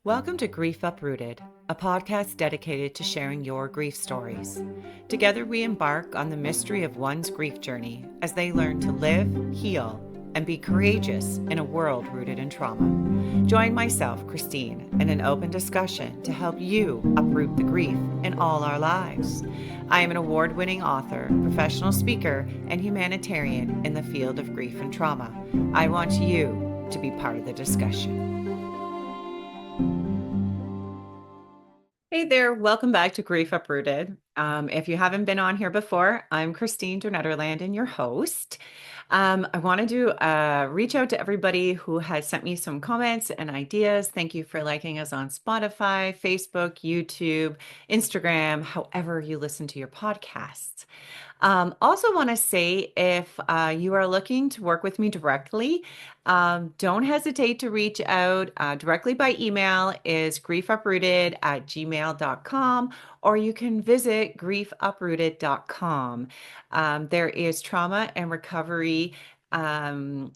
Welcome to Grief Uprooted, a podcast dedicated to sharing your grief stories. Together, we embark on the mystery of one's grief journey as they learn to live, heal, and be courageous in a world rooted in trauma. Join myself, Christine, in an open discussion to help you uproot the grief in all our lives. I am an award winning author, professional speaker, and humanitarian in the field of grief and trauma. I want you to be part of the discussion. Hey there, welcome back to Grief Uprooted. If you haven't been on here before, I'm Christine Nederland and your host. I wanted to reach out to everybody who has sent me some comments and ideas. Thank you for liking us on Spotify, Facebook, YouTube, Instagram, however you listen to your podcasts. Also want to say if you are looking to work with me directly, don't hesitate to reach out directly by email is griefuprooted@gmail.com, or you can visit griefuprooted.com. There is trauma and recovery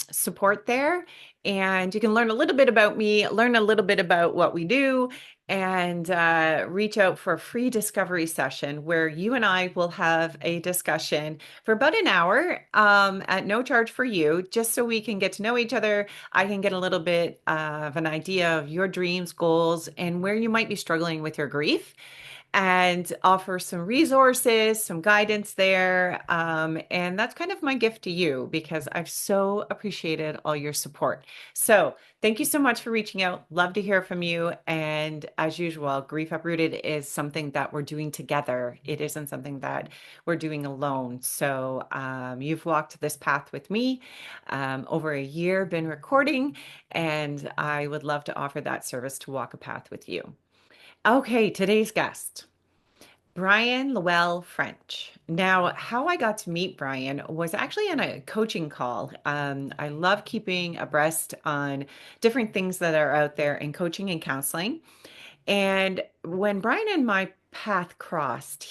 support there, and you can learn a little bit about me, learn a little bit about what we do, and reach out for a free discovery session where you and I will have a discussion for about an hour at no charge for you, just so we can get to know each other. I can get a little bit of an idea of your dreams, goals, and where you might be struggling with your grief, and offer some resources, some guidance there. And that's kind of my gift to you because I've so appreciated all your support. So thank you so much for reaching out. Love to hear from you. And as usual, Grief Uprooted is something that we're doing together. It isn't something that we're doing alone. So you've walked this path with me over a year, been recording, and I would love to offer that service to walk a path with you. Okay, today's guest, Brian Lowell French. Now, how I got to meet Brian was actually on a coaching call. I love keeping abreast on different things that are out there in coaching and counseling. And when Brian and my path crossed,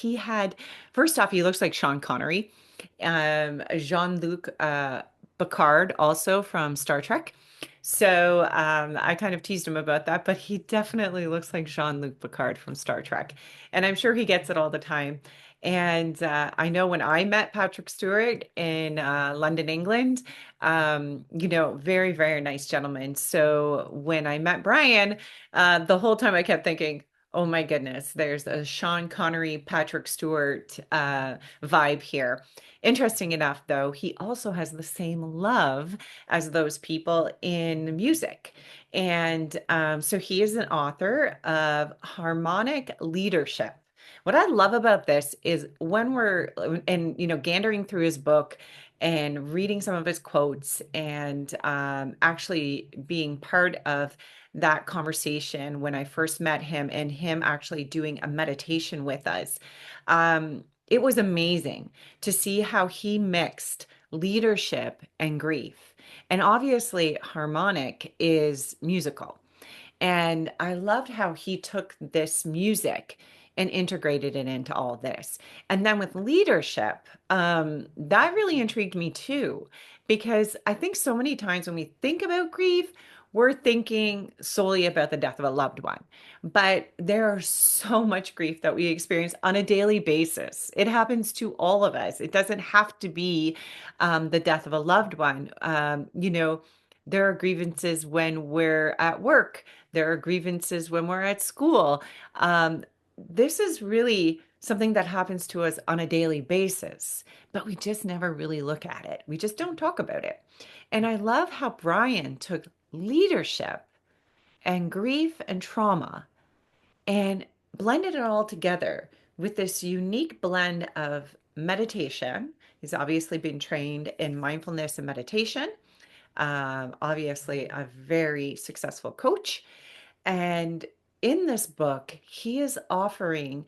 first off, he looks like Sean Connery, Jean-Luc Picard, also from Star Trek. So I kind of teased him about that, but he definitely looks like Jean-Luc Picard from Star Trek. And I'm sure he gets it all the time. And I know when I met Patrick Stewart in London, England, very, very nice gentleman. So when I met Brian, the whole time I kept thinking, oh my goodness, there's a Sean Connery, Patrick Stewart vibe here. Interesting enough, though, he also has the same love as those people in music. And so he is an author of Harmonic Leadership. What I love about this is when gandering through his book and reading some of his quotes and actually being part of that conversation when I first met him and him actually doing a meditation with us. It was amazing to see how he mixed leadership and grief. And obviously, harmonic is musical. And I loved how he took this music and integrated it into all this. And then with leadership, that really intrigued me too, because I think so many times when we think about grief, we're thinking solely about the death of a loved one. But there is so much grief that we experience on a daily basis. It happens to all of us. It doesn't have to be the death of a loved one. There are grievances when we're at work. There are grievances when we're at school. This is really something that happens to us on a daily basis, but we just never really look at it. We just don't talk about it. And I love how Brian took leadership and grief and trauma and blended it all together with this unique blend of meditation. He's obviously been trained in mindfulness and meditation. Obviously, a very successful coach. And in this book, he is offering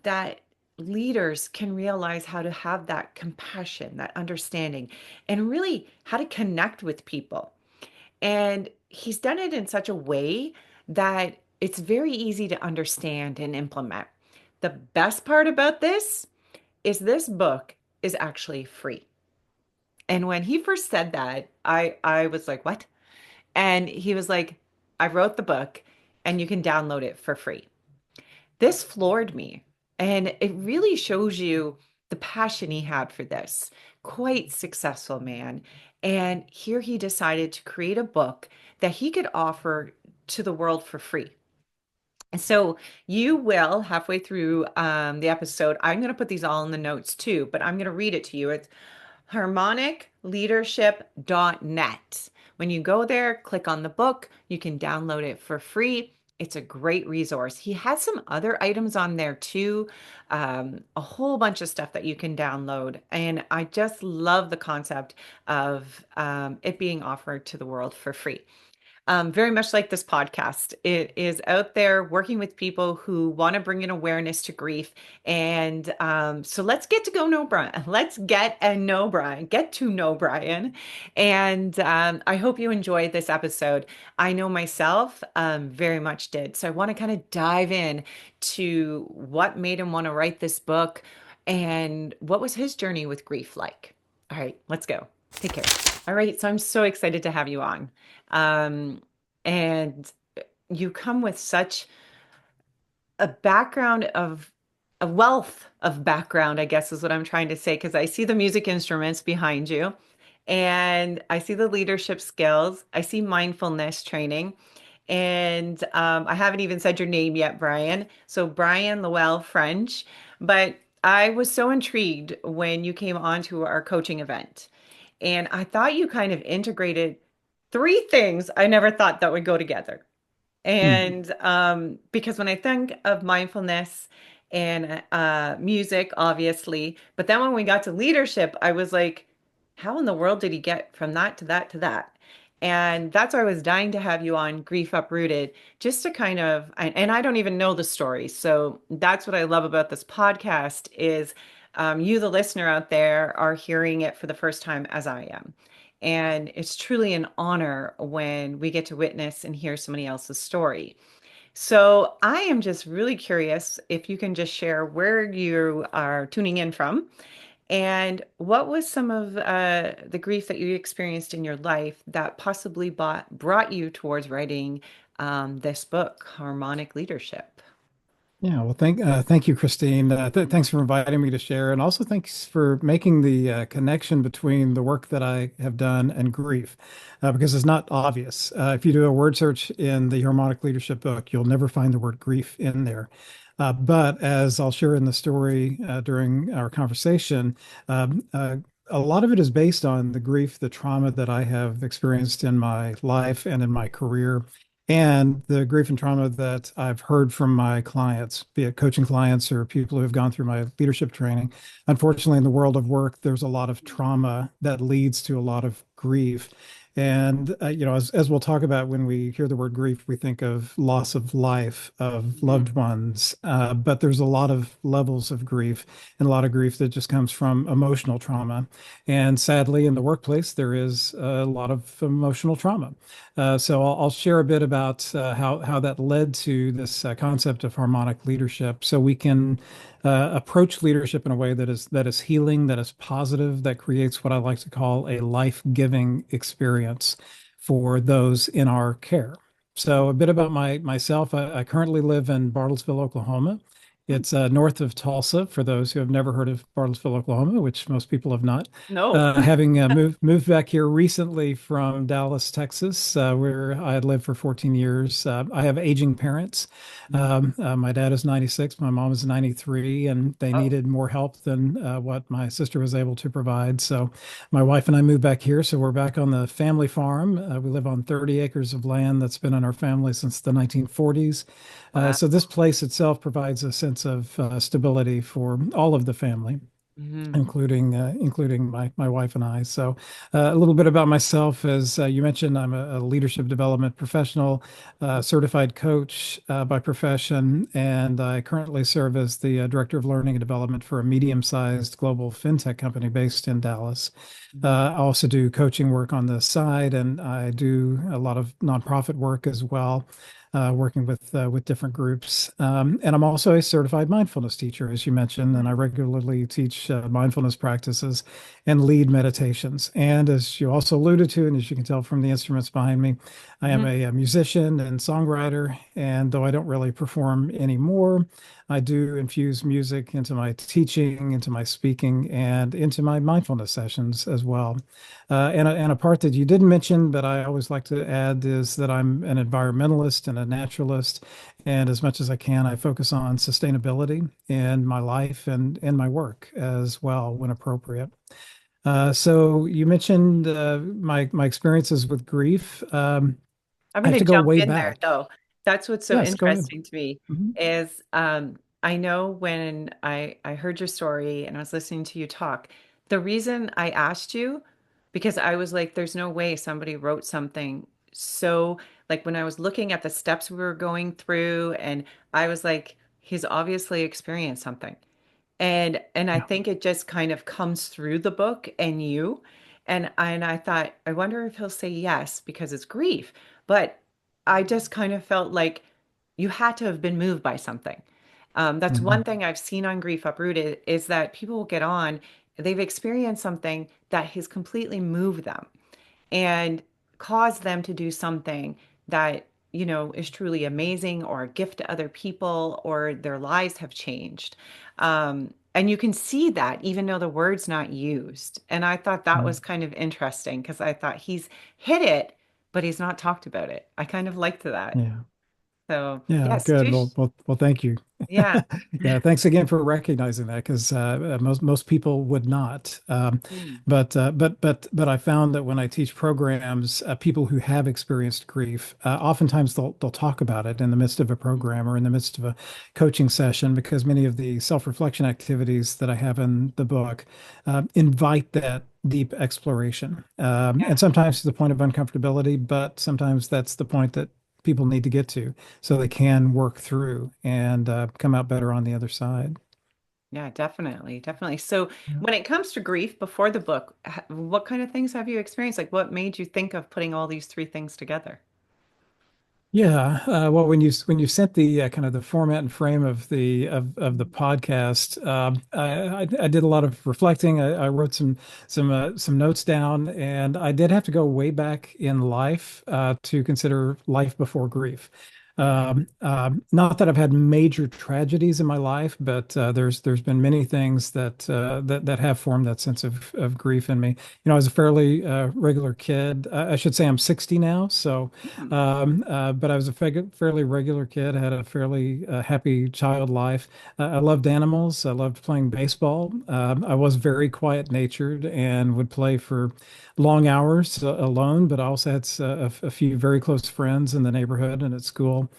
that leaders can realize how to have that compassion, that understanding, and really how to connect with people. And he's done it in such a way that it's very easy to understand and implement. The best part about this book is actually free. And when he first said that, I was like, what? And he was like, I wrote the book. and you can download it for free. This floored me, and it really shows you the passion he had for this. Quite successful man. And here he decided to create a book that he could offer to the world for free. And so you will, halfway through the episode, I'm going to put these all in the notes too, but I'm going to read it to you. It's harmonicleadership.net. When you go there, click on the book. You can download it for free. It's a great resource. He has some other items on there too, a whole bunch of stuff that you can download. And I just love the concept of it being offered to the world for free. Very much like this podcast. It is out there working with people who want to bring in awareness to grief. And so let's get to go know Brian. Let's get and know Brian, get to know Brian. And I hope you enjoyed this episode. I know myself very much did. So I want to kind of dive in to what made him want to write this book and what was his journey with grief like. All right, let's go. Take care. All right, so I'm so excited to have you on. And you come with such a background of a wealth of background, I guess is what I'm trying to say, because I see the music instruments behind you and I see the leadership skills. I see mindfulness training. And I haven't even said your name yet, Brian. So, Brian Lowell French. But I was so intrigued when you came onto our coaching event. And I thought you kind of integrated three things I never thought that would go together. Mhm. And because when I think of mindfulness and music, obviously, but then when we got to leadership, I was like, how in the world did he get from that to that to that? And that's why I was dying to have you on Grief Uprooted, just to kind of, and I don't even know the story. So that's what I love about this podcast is you, the listener out there, are hearing it for the first time as I am. And it's truly an honor when we get to witness and hear somebody else's story. So I am just really curious if you can just share where you are tuning in from and what was some of the grief that you experienced in your life that possibly brought you towards writing this book, Harmonic Leadership? Yeah, well, thank you, Christine. Thanks for inviting me to share, and also thanks for making the connection between the work that I have done and grief, because it's not obvious. If you do a word search in the Harmonic Leadership book, you'll never find the word grief in there. But as I'll share in the story during our conversation, a lot of it is based on the grief, the trauma that I have experienced in my life and in my career and the grief and trauma that I've heard from my clients, be it coaching clients or people who have gone through my leadership training. Unfortunately, in the world of work, there's a lot of trauma that leads to a lot of grief. And as we'll talk about when we hear the word grief, we think of loss of life, of Mhm. loved ones. But there's a lot of levels of grief, and a lot of grief that just comes from emotional trauma. And sadly, in the workplace, there is a lot of emotional trauma. So I'll share a bit about how that led to this concept of harmonic leadership, so we can approach leadership in a way that is healing, that is positive, that creates what I like to call a life-giving experience for those in our care. So a bit about myself. I currently live in Bartlesville, Oklahoma. It's north of Tulsa, for those who have never heard of Bartlesville, Oklahoma, which most people have not. No. Having moved back here recently from Dallas, Texas, where I had lived for 14 years. I have aging parents. My dad is 96, my mom is 93, and they Oh. needed more help than what my sister was able to provide. So my wife and I moved back here. So we're back on the family farm. We live on 30 acres of land that's been in our family since the 1940s. Wow. So this place itself provides a sense of stability for all of the family, Mhm. including my wife and I. So, a little bit about myself, as you mentioned, I'm a leadership development professional, certified coach by profession, and I currently serve as the director of learning and development for a medium-sized global fintech company based in Dallas. I also do coaching work on the side, and I do a lot of nonprofit work as well. working with different groups. And I'm also a certified mindfulness teacher, as you mentioned, and I regularly teach mindfulness practices and lead meditations. And as you also alluded to, and as you can tell from the instruments behind me, I am Mhm. a musician and songwriter. And though I don't really perform anymore, I do infuse music into my teaching, into my speaking, and into my mindfulness sessions as well. And a part that you didn't mention, but I always like to add, is that I'm an environmentalist and a naturalist. And as much as I can, I focus on sustainability in my life and in my work as well when appropriate. So you mentioned my experiences with grief. I'm I going have to to go jump way in there back. though. That's what's so Yes, go ahead. interesting to me Mhm. is I know when I heard your story and I was listening to you talk, the reason I asked you, because I was like, there's no way somebody wrote something so like when I was looking at the steps we were going through, and I was like, he's obviously experienced something. And I Yeah. think it just kind of comes through the book and you. And I thought, I wonder if he'll say yes because it's grief. But I just kind of felt like you had to have been moved by something. That's one Mhm. thing I've seen on Grief Uprooted is that people will get on, they've experienced something that has completely moved them and cause them to do something that, is truly amazing or a gift to other people or their lives have changed. And you can see that even though the word's not used. And I thought that was Mhm. kind of interesting because I thought he's hit it, but he's not talked about it. I kind of liked that. Yeah. So Yeah, yes, good. Well, thank you. yeah. Yeah, thanks again for recognizing that because most people would not. Mm, But I found that when I teach programs, people who have experienced grief, oftentimes they'll talk about it in the midst of a mm, program or in the midst of a coaching session because many of the self-reflection activities that I have in the book invite that deep exploration. yeah. And sometimes to the point of uncomfortability, but sometimes that's the point that people need to get to so they can work through and come out better on the other side. Yeah, definitely, definitely. So Yeah. when it comes to grief before the book, what kind of things have you experienced? Like what made you think of putting all these three things together? Yeah, well, when you sent the kind of the format and frame of the podcast, I did a lot of reflecting. I wrote some notes down, and I did have to go way back in life to consider life before grief. Not that I've had major tragedies in my life, but there's been many things that have formed that sense of grief in me. I was a fairly regular kid. I should say I'm 60 now, so. Mm, But I was a fairly regular kid. I had a fairly happy child life. I loved animals. I loved playing baseball. I was very quiet-natured and would play for long hours alone, but I also had a few very close friends in the neighborhood and at school.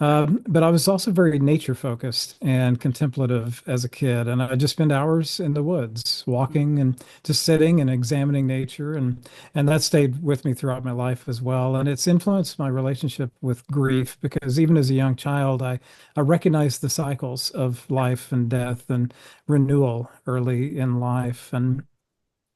wow. But I was also very nature focused and contemplative as a kid. And I just spent hours in the woods Mm, walking and just sitting and examining nature. And that stayed with me throughout my life as well. And it's influenced my relationship with grief because even as a young child, I recognized the cycles of yeah. life and death and renewal early in life. And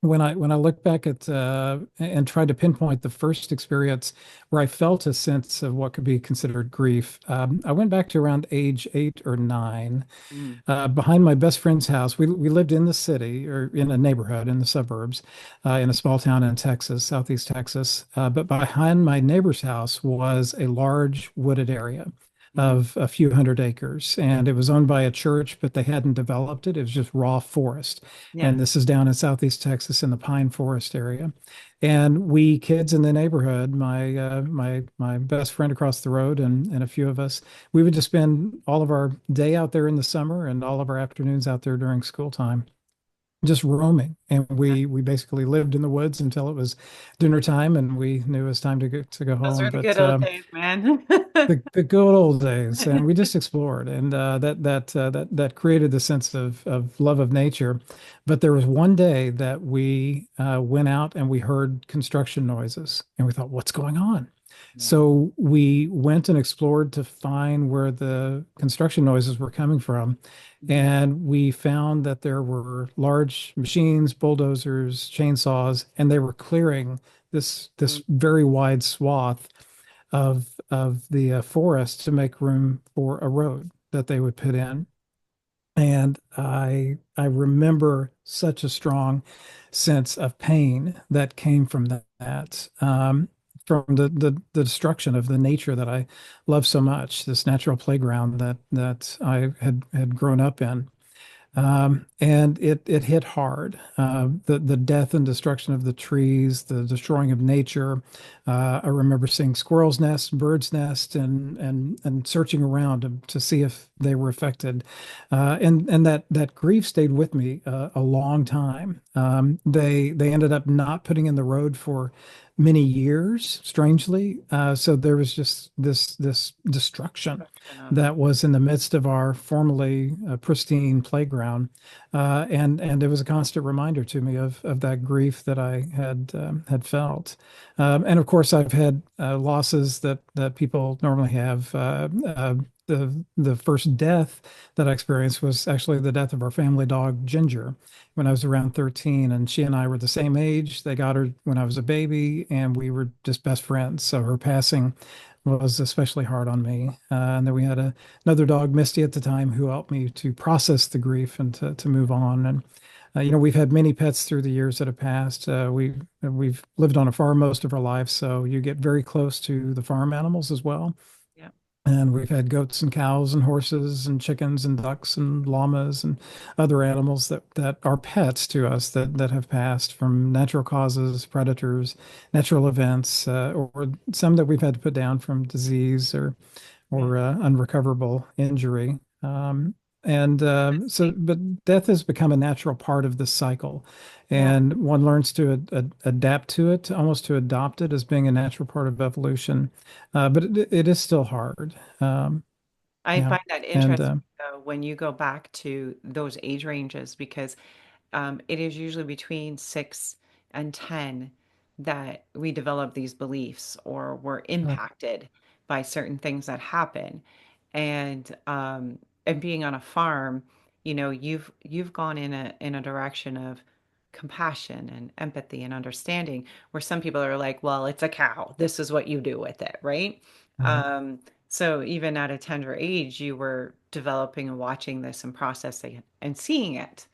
when I look back at and tried to pinpoint the first experience where I felt a sense of what could be considered grief, I went back to around age 8 or 9. Mm, Behind my best friend's house, we lived in the city or in a neighborhood in the suburbs, in a small town in Texas, southeast Texas. But behind my neighbor's house was a large wooded area mm, of a few hundred acres, and it was owned by a church, but they hadn't developed it. It was just raw forest. yeah. And this is down in southeast Texas in the pine forest area. And we kids in the neighborhood, my best friend across the road and a few of us, we would just spend all of our day out there in the summer and all of our afternoons out there during school time, just roaming. And Yeah. we basically lived in the woods until it was dinner time, and we knew it was time to go Those home. were the But good old days, man. the good old days, and we just explored, and that created the sense of love of nature. But there was one day that we went out and we heard construction noises, and we thought, "What's going on?" Yeah. So we went and explored to find where the construction noises were coming from, Mhm. and we found that there were large machines, bulldozers, chainsaws, and they were clearing this Mm, very wide swath of the forest to make room for a road that they would put in. And I remember such a strong sense of pain that came from that, from the destruction of the nature that I love so much, this natural playground that I had grown up in. And it hit hard. The death and destruction of the trees, the destroying of nature. I remember seeing squirrels' nests, birds' nests, and searching around to see if they were affected. And that grief stayed with me a long time. They ended up not putting in the road for many years, strangely. So there was just this destruction Reflection of it. that was in the midst of our formerly pristine playground, and it was a constant reminder to me of that grief that I had felt. And of course, I've had losses that people normally have. The first death that I experienced was actually the death of our family dog Ginger when I was around 13, and she and I were the same age. They got her when I was a baby, and we were just best friends. So her passing was especially hard on me. And then we had another dog, Misty, at the time, who helped me to process the grief and to move on. And we've had many pets through the years that have passed. We've lived on a farm most of our lives, so you get very close to the farm animals as well. Yeah. And we've had goats and cows and horses and chickens and ducks and llamas and other animals that are pets to us that have passed from natural causes, predators, natural events, or some that we've had to put down from disease Yeah. or unrecoverable injury. And so, Honestly. but death has become a natural part of this cycle, Yeah. and one learns to adapt to it, almost to adopt it as being a natural part of evolution. But it is still hard. I Yeah, find that and interesting though, when you go back to those age ranges because it is usually between 6 and 10 that we develop these beliefs or we're right, impacted by certain things that happen. And being on a farm, you've gone in a direction of compassion and empathy and understanding where some people are like, well, it's a cow. This is what you do with it, right? right, Um, so even at a tender age, you were developing and watching this and processing it and seeing it,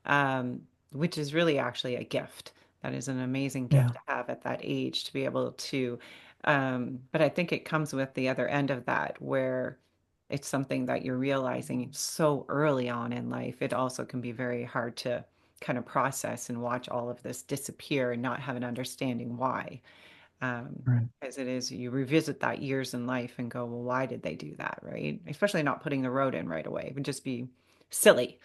um, which is really actually a gift. That is an amazing gift yeah, to have at that age to be able to. But I think it comes with the other end of that, where it's something that you're realizing so early on in life. It also can be very hard to kind of process and watch all of this disappear and not have an understanding why. Um, right, as it is, you revisit that years in life and go, well, why did they do that, right? Especially not putting the road in right away. It would just be silly,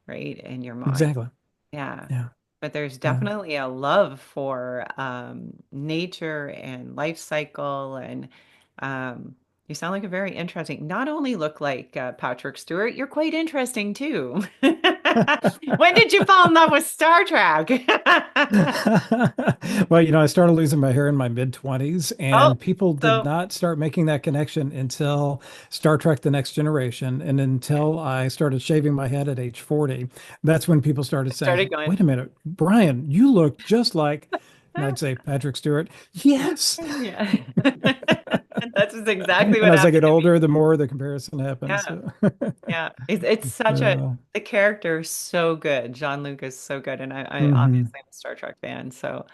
right, in your mind. exactly. Yeah. Yeah, But there's yeah. definitely a love for nature and life cycle. And um, you sound like a very interesting, not only look like Patrick Stewart, you're quite interesting too. When did you fall in love with Star Trek? Well, I started losing my hair in my mid-20s, Oh, and people did so not start making that connection until Star Trek: The Next Generation, and until I started shaving my head at age 40. That's when people started I started saying, going, "Wait a minute, Brian, you look just like," and I'd say, "Patrick Stewart." Yes. yeah. That's just exactly And what as I happened get to me. older, the more the comparison happens. Yeah. So, Yeah. It's such a, uh, the character is so good. John Luke is so good. And I mhm. obviously am a Star Trek fan. So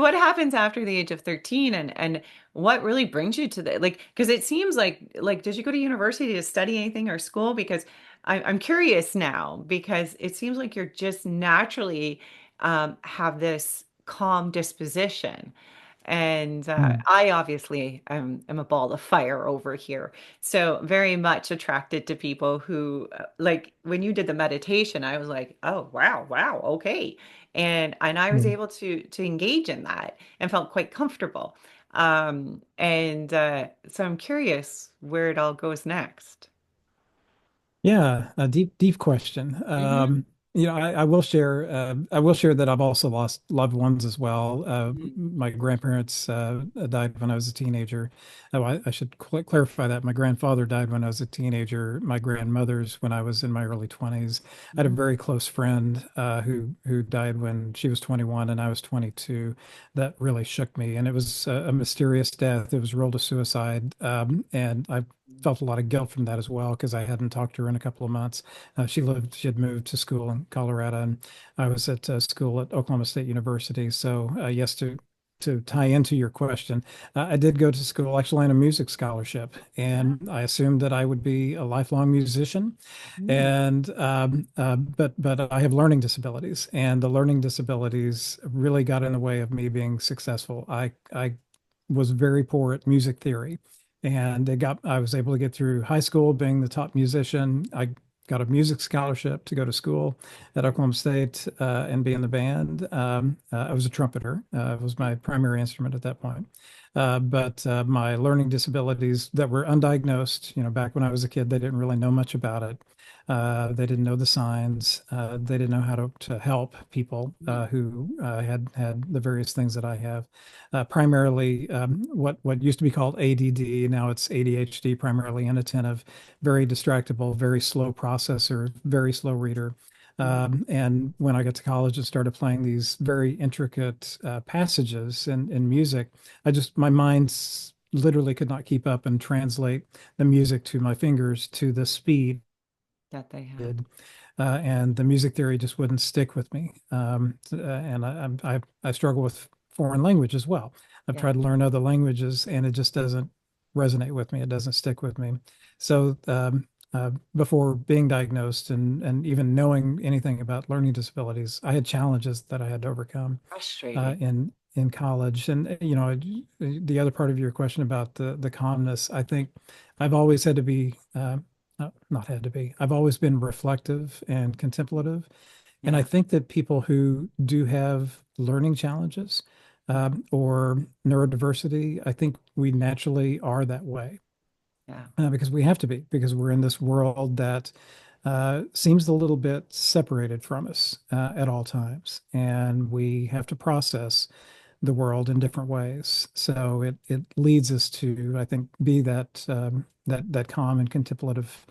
what happens after the age of 13 and what really brings you to the, like, because it seems like, did you go to university to study anything or school? Because I'm curious now because it seems like you're just naturally have this calm disposition. And Mm. I obviously am a ball of fire over here. So very much attracted to people who like when you did the meditation, I was like, oh wow, wow, okay. And I was Mm. able to engage in that and felt quite comfortable. And so I'm curious where it all goes next. Yeah, a deep question. Hmm. I will share. I will share that I've also lost loved ones as well. Mhm. My grandparents died when I was a teenager. Oh, I should clarify that my grandfather died when I was a teenager. My grandmother's when I was in my early 20s. I had a Mhm. very close friend who died when she was 21 and I was 22. That really shook me, and it was a mysterious death. It was ruled a suicide, and I felt a lot of guilt from that as well because I hadn't talked to her in a couple of months. She had moved to school in Colorado, and I was at school at Oklahoma State University. So, yes, to tie into your question, I did go to school actually on a music scholarship, Yeah. and I assumed that I would be a lifelong musician. Mhm. And but I have learning disabilities, and the learning disabilities really got in the way of me being successful. I was very poor at music theory. And I was able to get through high school being the top musician. I got a music scholarship to go to school at Oklahoma State and be in the band. I was a trumpeter. It was my primary instrument at that point. But my learning disabilities that were undiagnosed, back when I was a kid, they didn't really know much about it. They didn't know the signs. They didn't know how to help people Mhm. who had the various things that I have. Primarily, what used to be called ADD, now it's ADHD, primarily inattentive, very distractible, very slow processor, very slow reader. Mhm. And when I got to college and started playing these very intricate passages in music, my mind literally could not keep up and translate the music to my fingers to the speed That they have. did. And the music theory just wouldn't stick with me. And I struggle with foreign language as well. I've Yeah. tried to learn other languages, and it just doesn't resonate with me. It doesn't stick with me. So before being diagnosed and even knowing anything about learning disabilities, I had challenges that I had to overcome Frustrating. in college. And the other part of your question about the calmness, I think I've always had to be. Not had to be. I've always been reflective and contemplative. And I Yeah. think that people who do have learning challenges or neurodiversity, I think we naturally are that way Yeah. because we have to be, because we're in this world that seems a little bit separated from us at all times. And we have to process the world in different ways. So it leads us to, I think, be that calm and contemplative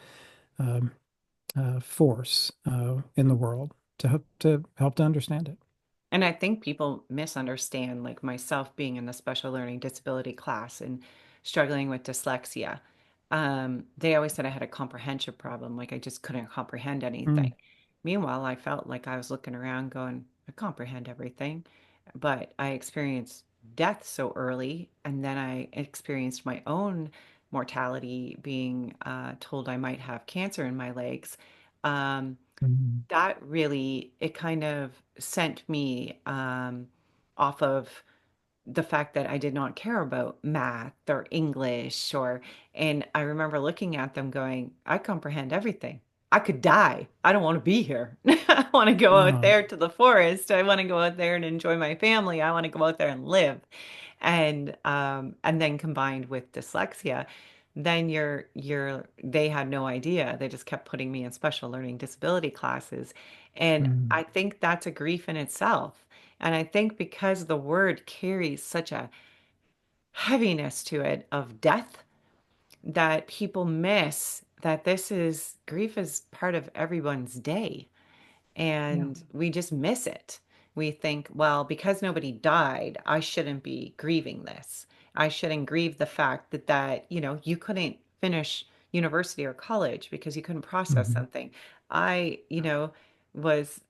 um, force in the world to help to understand it. And I think people misunderstand, like myself being in a special learning disability class and struggling with dyslexia. They always said I had a comprehension problem, like I just couldn't comprehend anything. Mm, Meanwhile, I felt like I was looking around going, I comprehend everything. But I experienced death so early, and then I experienced my own mortality, being told I might have cancer in my legs. Um, mm, that really, it kind of sent me off of the fact that I did not care about math or English and I remember looking at them going, I comprehend everything. I could die. I don't want to be here. I want to go out yeah. there to the forest. I want to go out there and enjoy my family. I want to go out there and live. And then combined with dyslexia, then they had no idea. They just kept putting me in special learning disability classes. And Mm, I think that's a grief in itself. And I think because the word carries such a heaviness to it of death, that people miss that this is grief is part of everyone's day. yeah. And we just miss it. We think, well, because nobody died, I shouldn't be grieving this. I shouldn't grieve the fact that you couldn't finish university or college because you couldn't process Mhm, something. I was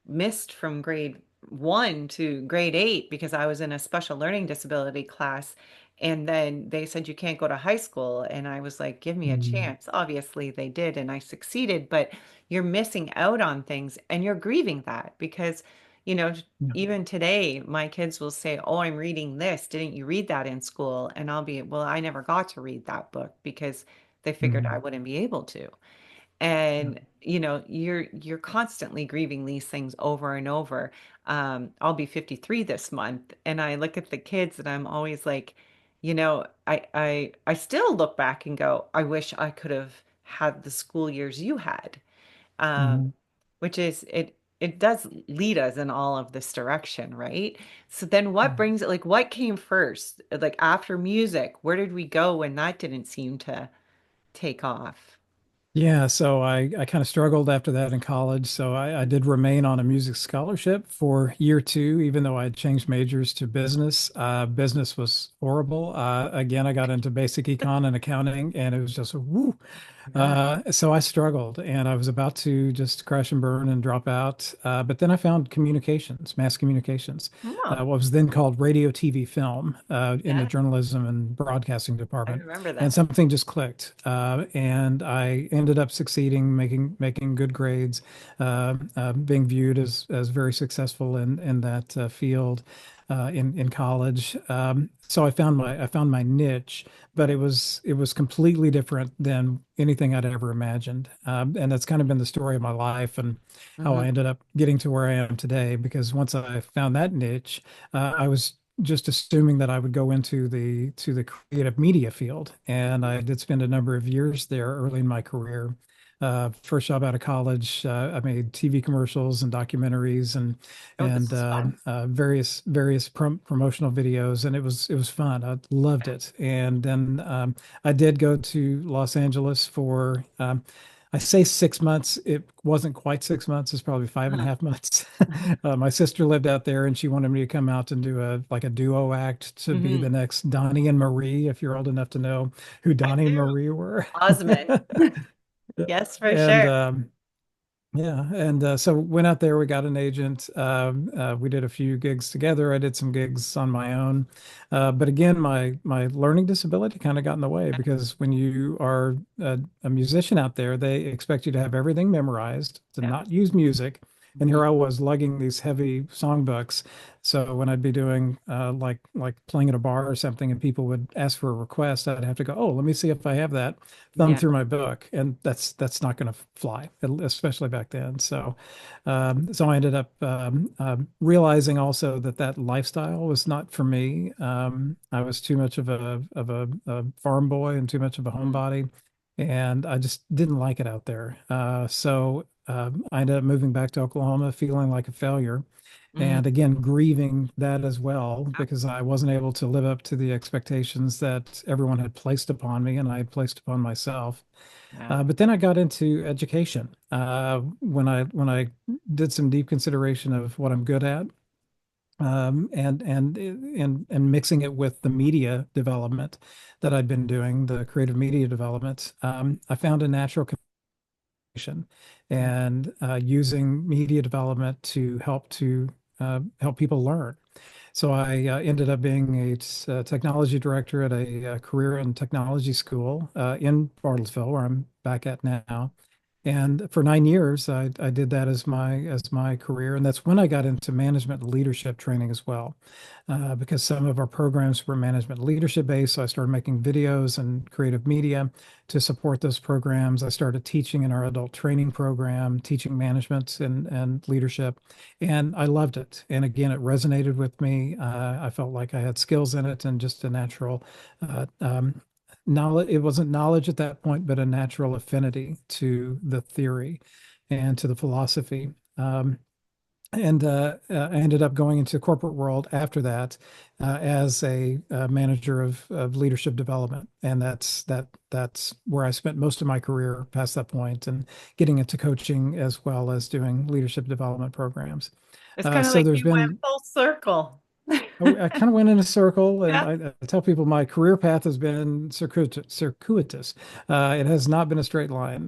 missed from grade 1 to grade 8 because I was in a special learning disability class. And then they said you can't go to high school. And I was like, give me a mm, chance. Obviously, they did, and I succeeded, but you're missing out on things and you're grieving that because, you know, yeah. even today, my kids will say, oh, I'm reading this. Didn't you read that in school? And I'll be, well, I never got to read that book because they figured I Mhm, wouldn't be able to. yeah. And, you're constantly grieving these things over and over. I'll be 53 this month, and I look at the kids and I'm always like, I still look back and go, I wish I could have had the school years you had um, Mhm, which is it. it does lead us in all of this direction, right? So then what brings it, like what came first? Like after music, where did we go when that didn't seem to take off? Yeah, so I kind of struggled after that in college. So I did remain on a music scholarship for year two, even though I had changed majors to business. Business was horrible. Again, I got into basic econ and accounting, and it was just woo. Yeah. So I struggled and I was about to just crash and burn and drop out. But then I found communications, mass communications, Oh, what was then called radio, TV, film, in the yeah. journalism and broadcasting I department. remember And that. something just clicked. And I ended up succeeding, making good grades, being viewed as very successful in that field. In college, so I found my niche, but it was completely different than anything I'd ever imagined. And that's kind of been the story of my life and how I Hmm. ended up getting to where I am today. Because once I found that niche, I was just assuming that I would go into the creative media field, and I did spend a number of years there early in my career. First job out of college, I made TV commercials and documentaries Oh, this and is fun. various promotional videos, and it was fun. I loved it. And then I did go to Los Angeles for I say 6 months. It wasn't quite 6 months. It's probably five and a Huh. half months. My sister lived out there, and she wanted me to come out and do a duo act to be Hmm. the next Donnie and Marie. If you're old enough to know who I Donnie and do. Marie were. Osmond. Yes, for And sure. yeah, and so went out there. We got an agent. We did a few gigs together. I did some gigs on my own, but again, my learning disability kind of got in the way because when you are a musician out there, they expect you to have everything memorized, to Yeah. not use music. And Hmm. here I was lugging these heavy songbooks. So when I'd be doing like playing at a bar or something, and people would ask for a request, I'd have to go, oh, let me see if I have that, thumb Yeah. through my book, and that's not going to fly, especially back then. So I ended up realizing also that that lifestyle was not for me. I was too much of a farm boy and too much of a Mm-hmm. homebody, and I just didn't like it out there. So I ended up moving back to Oklahoma, feeling like a failure. Hmm. And again, grieving that as well, because I wasn't able to live up to the expectations that everyone had placed upon me and I had placed upon myself. Yeah. But then I got into education when I did some deep consideration of what I'm good at, and mixing it with the media development that I'd been doing, the creative media development. I found a natural connection and using media development to help people learn. So I ended up being a technology director at a career and technology school in Bartlesville, where I'm back at now. And for 9 years, I did that as my career, and that's when I got into management and leadership training as well, because some of our programs were management and leadership based. So I started making videos and creative media to support those programs. I started teaching in our adult training program, teaching management and leadership, and I loved it. And again, it resonated with me. I felt like I had skills in it and just a natural knowledge. It wasn't knowledge at that point, but a natural affinity to the theory and to the philosophy. And I ended up going into the corporate world after that as a manager of leadership development, and that's where I spent most of my career past that point, and getting into coaching as well as doing leadership development programs. It's kind of So like there's you went been full circle. I kind of went in a circle, and Yeah. I tell people my career path has been circuitous. It has not been a straight line,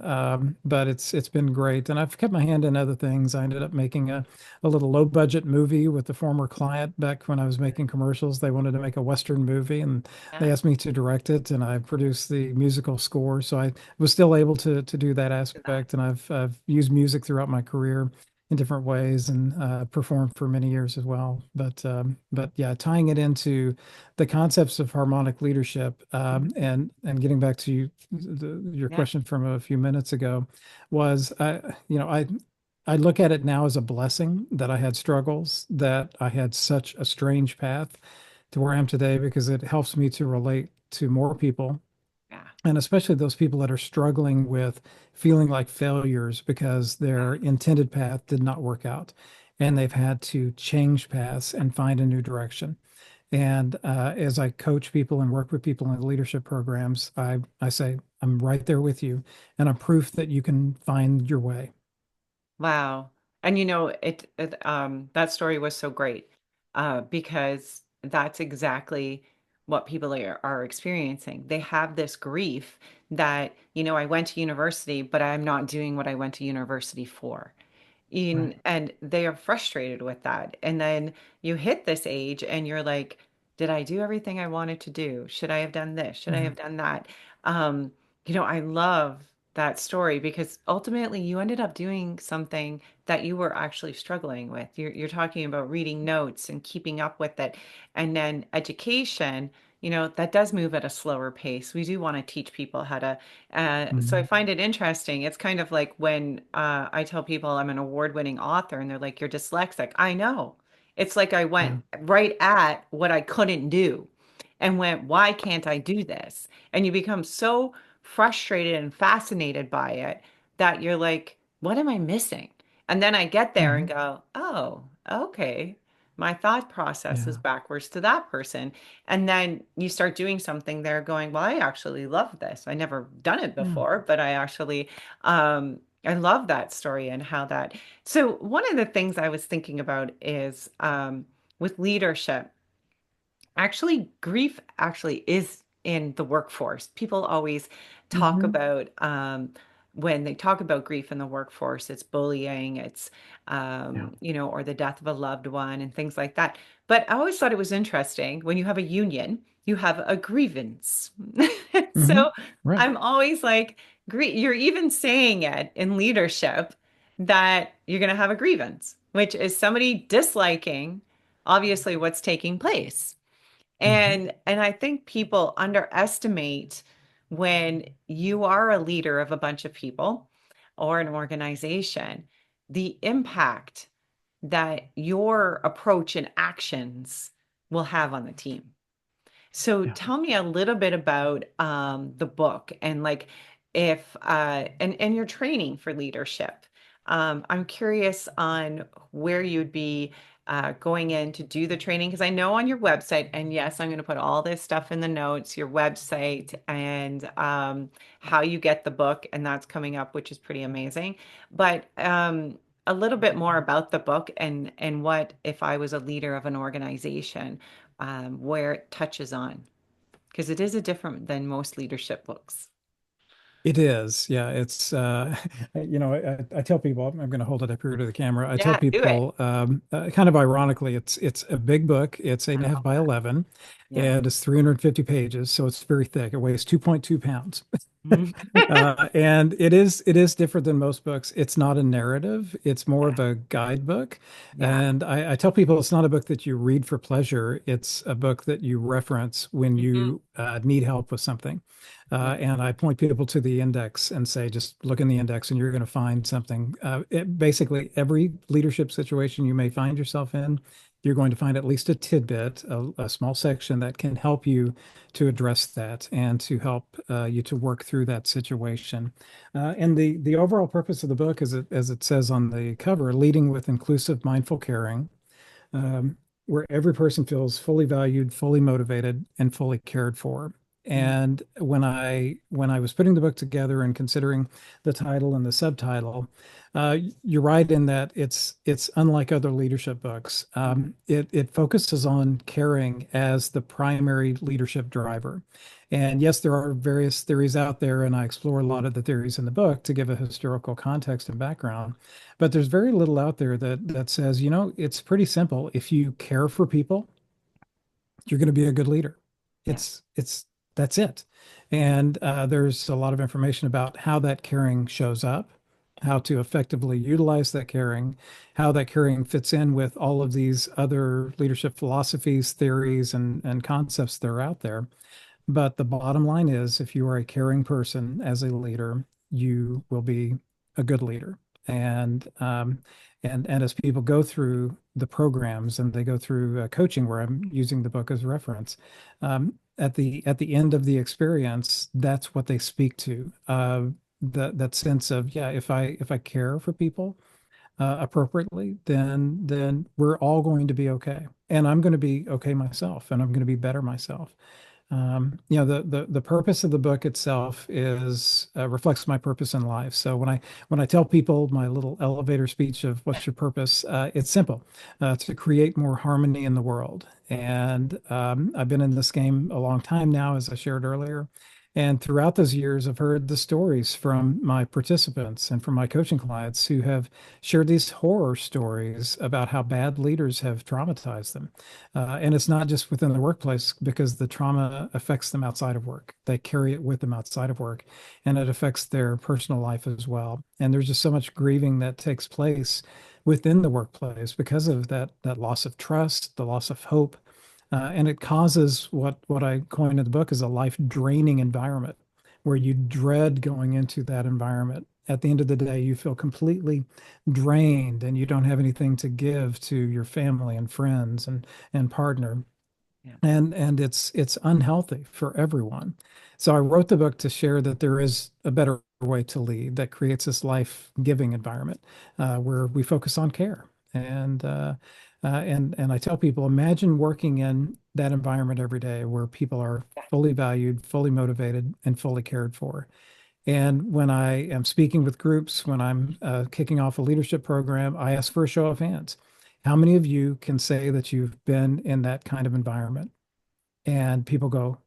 but it's been great, and I've kept my hand in other things. I ended up making a little low budget movie with a former client back when I was making commercials. They wanted to make a Western movie, and they Yeah. asked me to direct it, and I produced the musical score. So I was still able to do that To that. aspect, and I've used music throughout my career in different ways and performed for many years as well. But yeah, tying it into the concepts of harmonic leadership Mhm. and getting back to your Yeah. question from a few minutes ago was I look at it now as a blessing that I had struggles, that I had such a strange path to where I am today because it helps me to relate to more people And especially those people that are struggling with feeling like failures because their intended path did not work out and they've had to change paths and find a new direction. And as I coach people and work with people in leadership programs, I say, I'm right there with you, and I'm proof that you can find your way. Wow. And that story was so great because that's exactly what people are experiencing. They have this grief that, I went to university, but I'm not doing what I went to university for. Right. And they are frustrated with that. And then you hit this age and you're like, did I do everything I wanted to do? Should I have done this? Should I Mhm. have done that? Um, I love that story because ultimately you ended up doing something that you were actually struggling with. You're talking about reading notes and keeping up with it. And then education, that does move at a slower pace. We do want to teach people how to so I Mhm. find it interesting. It's kind of like when I tell people I'm an award-winning author and they're like, you're dyslexic. I know. It's like I went Yeah. right at what I couldn't do and went, why can't I do this? And you become so frustrated and fascinated by it that you're like, what am I missing? And then I get there and Mhm. go, oh, okay. My thought process is Yeah. backwards to that person. And then you start doing something there going, well, I actually love this. I never done it Yeah. before, but I love that story and how that. So one of the things I was thinking about is with leadership. Actually, grief actually is in the workforce. People always talk Mhm. about when they talk about grief in the workforce, it's bullying, it's Yeah. or the death of a loved one and things like that. But I always thought it was interesting when you have a union, you have a grievance. Hmm. So Right. I'm always like, you're even saying it in leadership that you're going to have a grievance, which is somebody disliking obviously what's taking place. Hmm. And I think people underestimate when you are a leader of a bunch of people or an organization, the impact that your approach and actions will have on the team. So Yeah. tell me a little bit about the book and like if and your training for leadership. I'm curious on where you'd be going in to do the training because I know on your website, and yes, I'm going to put all this stuff in the notes, your website and how you get the book, and that's coming up, which is pretty amazing. But a little bit more about the book and what if I was a leader of an organization where it touches on, because it is a different than most leadership books. It is. Yeah. It's, I tell people, I'm going to hold it up here to the camera. I tell Yeah, do it. people, kind of ironically, it's a big book. It's eight I and a half love by that. 11 Yeah. and it's 350 pages. So it's very thick. It weighs 2.2 pounds. Mhm. And it is different than most books. It's not a narrative. It's more Yeah. of a guidebook. Yeah. And I tell people it's not a book that you read for pleasure. It's a book that you reference when Mhm. you need help with something. Yeah. And I point people to the index and say, just look in the index and you're going to find something. Basically, every leadership situation you may find yourself in, you're going to find at least a tidbit, a small section that can help you to address that and to help you to work through that situation. And the overall purpose of the book, as it says on the cover, leading with inclusive, mindful caring, where every person feels fully valued, fully motivated, and fully cared for. Mm. And when I was putting the book together and considering the title and the subtitle, you're right in that it's unlike other leadership books. It focuses on caring as the primary leadership driver. And yes, there are various theories out there, and I explore a lot of the theories in the book to give a historical context and background. But there's very little out there that says, it's pretty simple. If you care for people, you're going to be a good leader. Yeah. It's that's it. And there's a lot of information about how that caring shows up, how to effectively utilize that caring, how that caring fits in with all of these other leadership philosophies, theories, and concepts that are out there. But the bottom line is, if you are a caring person as a leader, you will be a good leader. And as people go through the programs and they go through coaching, where I'm using the book as reference, at the end of the experience, that's what they speak to. That sense of, yeah, if I care for people appropriately, then we're all going to be okay, and I'm going to be okay myself, and I'm going to be better myself. The purpose of the book itself is reflects my purpose in life. So when I tell people my little elevator speech of what's your purpose, it's simple, to create more harmony in the world. And I've been in this game a long time now, as I shared earlier. And throughout those years, I've heard the stories from my participants and from my coaching clients who have shared these horror stories about how bad leaders have traumatized them. And it's not just within the workplace because the trauma affects them outside of work. They carry it with them outside of work, and it affects their personal life as well. And there's just so much grieving that takes place within the workplace because of that loss of trust, the loss of hope, and it causes what I coined in the book is a life draining environment where you dread going into that environment. At the end of the day, you feel completely drained and you don't have anything to give to your family and friends and partner. Yeah. And it's unhealthy for everyone. So I wrote the book to share that there is a better way to lead that creates this life-giving environment where we focus on care. And I tell people, imagine working in that environment every day where people are fully valued, fully motivated, and fully cared for. And when I am speaking with groups, when I'm kicking off a leadership program, I ask for a show of hands. How many of you can say that you've been in that kind of environment? And people go,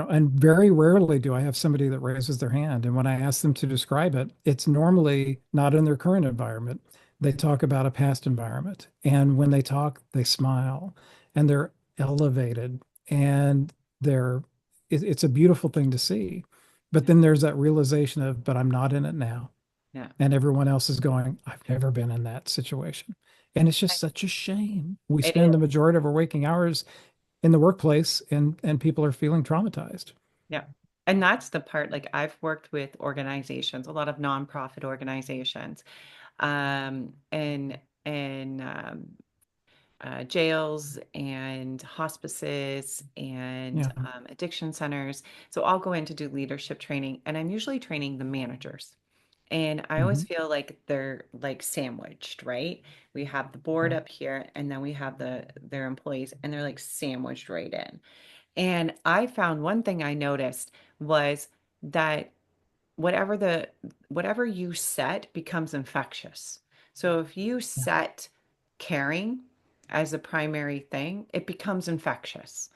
and very rarely do I have somebody that raises their hand. And when I ask them to describe it, it's normally not in their current environment. They talk about a past environment. And when they talk, they smile and they're elevated and it's a beautiful thing to see. But Yeah. then there's that realization of, but I'm not in it now. Yeah. And everyone else is going, I've never been in that situation. And it's just such a shame. We It spend the is. majority of our waking hours in the workplace and people are feeling traumatized. Yeah. And that's the part, like I've worked with organizations, a lot of nonprofit organizations, and jails and hospices and Yeah. addiction centers. So I'll go in to do leadership training, and I'm usually training the managers. And I always Hmm. feel like they're like sandwiched, right? We have the board Yeah. up here, and then we have their employees, and they're like sandwiched right in. And I found one thing I noticed was that whatever the whatever you set becomes infectious. So if you Yeah. set caring as a primary thing, it becomes infectious.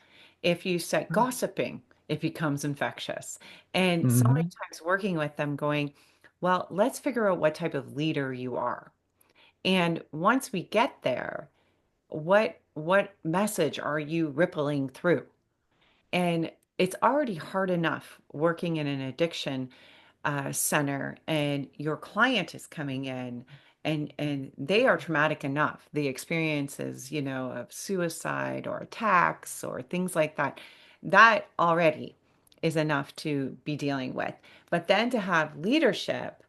If you set gossiping, it becomes infectious. And so many Hmm. times working with them going, well, let's figure out what type of leader you are. And once we get there, what message are you rippling through? And it's already hard enough working in an addiction center and your client is coming in and they are traumatic enough. The experiences, of suicide or attacks or things like that, that already is enough to be dealing with. But then to have leadership,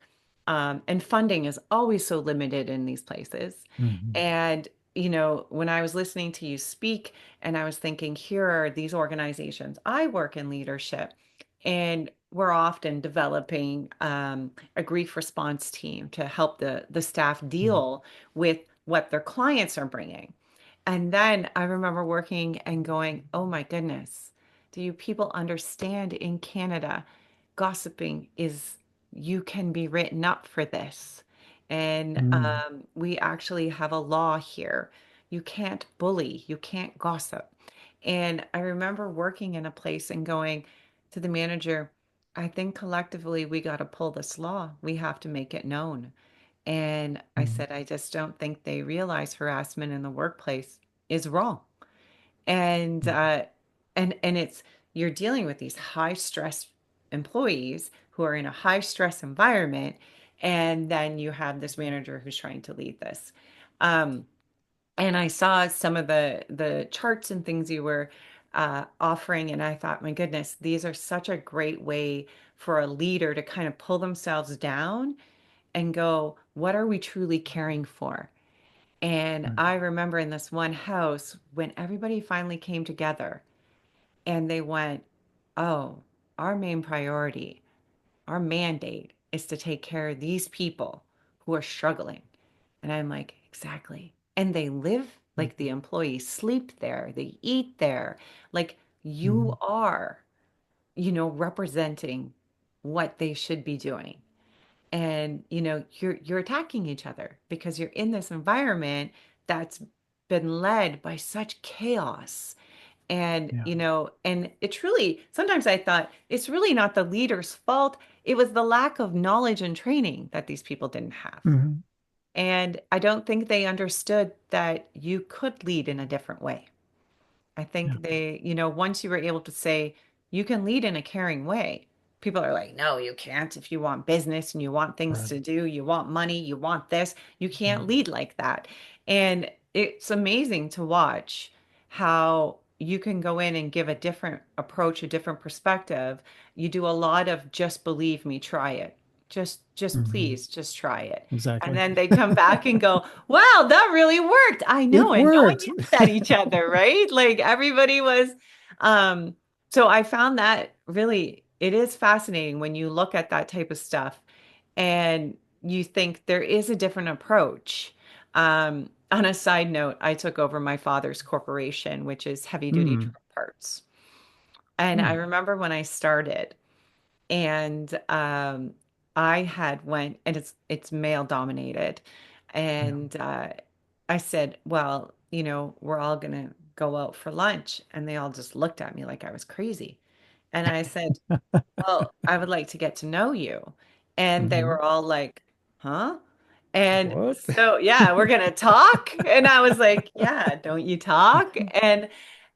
and funding is always so limited in these places. Hmm. And, when I was listening to you speak and I was thinking, here are these organizations. I work in leadership and we're often developing a grief response team to help the staff deal with what their clients are bringing. And then I remember working and going, oh my goodness, do you people understand in Canada, gossiping is, you can be written up for this. And Mm. we actually have a law here. You can't bully, you can't gossip. And I remember working in a place and going to the manager, I think collectively we got to pull this law. We have to make it known. And I Mm. said, I just don't think they realize harassment in the workplace is wrong. And it's, you're dealing with these high stress employees who are in a high stress environment, and then you have this manager who's trying to lead this. Um, and I saw some of the charts and things you were offering, and I thought, my goodness, these are such a great way for a leader to kind of pull themselves down and go, what are we truly caring for? And Mm. I remember in this one house when everybody finally came together and they went, oh, our main priority, our mandate is to take care of these people who are struggling. And I'm like, exactly. And they live like the employees sleep there, they eat there. Like you Mm. are, representing what they should be doing. And you're attacking each other because you're in this environment that's been led by such chaos. And Yeah. and it's really, sometimes I thought it's really not the leader's fault. It was the lack of knowledge and training that these people didn't have. Hmm. And I don't think they understood that you could lead in a different way. I Yeah. think once you were able to say you can lead in a caring way, people are like, no, you can't. If you want business and you want things Right. to do, you want money, you want this, you can't Mm. lead like that. And it's amazing to watch how you can go in and give a different approach, a different perspective. You do a lot of just believe me, try it. Just Mhm. please, just try it. And Exactly. then they come back and go, wow, that really worked. I know. It And no one worked. yelled at each other, right? Like everybody was, um, so I found that really, it is fascinating when you look at that type of stuff and you think there is a different approach. On a side note, I took over my father's corporation, which is heavy duty Mm. truck parts. And I Oh, remember when I started, and I had went, and it's male dominated, yeah. and I said, well, we're all gonna go out for lunch, and they all just looked at me like I was crazy, and I said, well, I would like to get to know you, and they Hmm. were all like, huh? And What? so, yeah, we're gonna talk. And I was like, yeah, don't you talk? And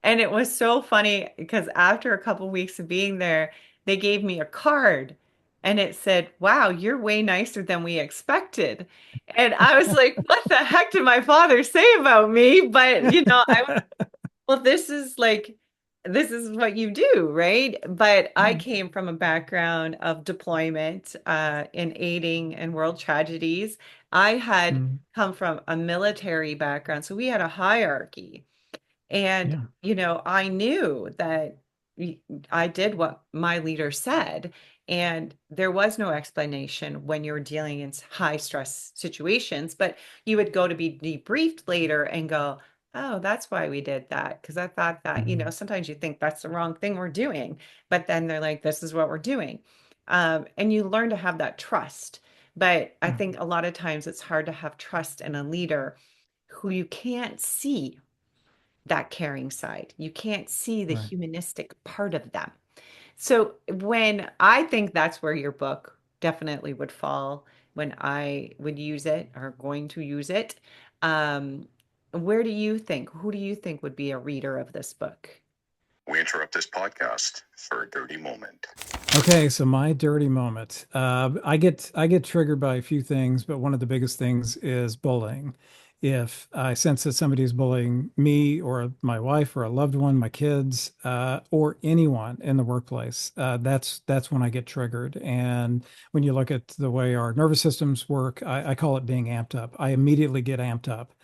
it was so funny because after a couple weeks of being there, they gave me a card and it said, wow, you're way nicer than we expected. And I was like, what the heck did my father say about me? But I well, this is what you do, right? But I came from a background of deployment in aiding and world tragedies. I had Mm. come from a military background, so we had a hierarchy. And, Yeah. I knew that I did what my leader said. And there was no explanation when you were dealing in high stress situations, but you would go to be debriefed later and go, oh, that's why we did that. Because I thought that, Mhm. sometimes you think that's the wrong thing we're doing, but then they're like, this is what we're doing. And you learn to have that trust. But I Yeah. think a lot of times it's hard to have trust in a leader who you can't see that caring side. You can't see the Right. humanistic part of them. So when I think that's where your book definitely would fall when I would use it or going to use it. Um, where do you think, who do you think would be a reader of this book? We interrupt this podcast for a dirty moment. Okay, so my dirty moment. I get triggered by a few things, but one of the biggest things is bullying. If I sense that somebody is bullying me or my wife or a loved one, my kids, or anyone in the workplace, that's when I get triggered. And when you look at the way our nervous systems work, I call it being amped up. I immediately get amped up,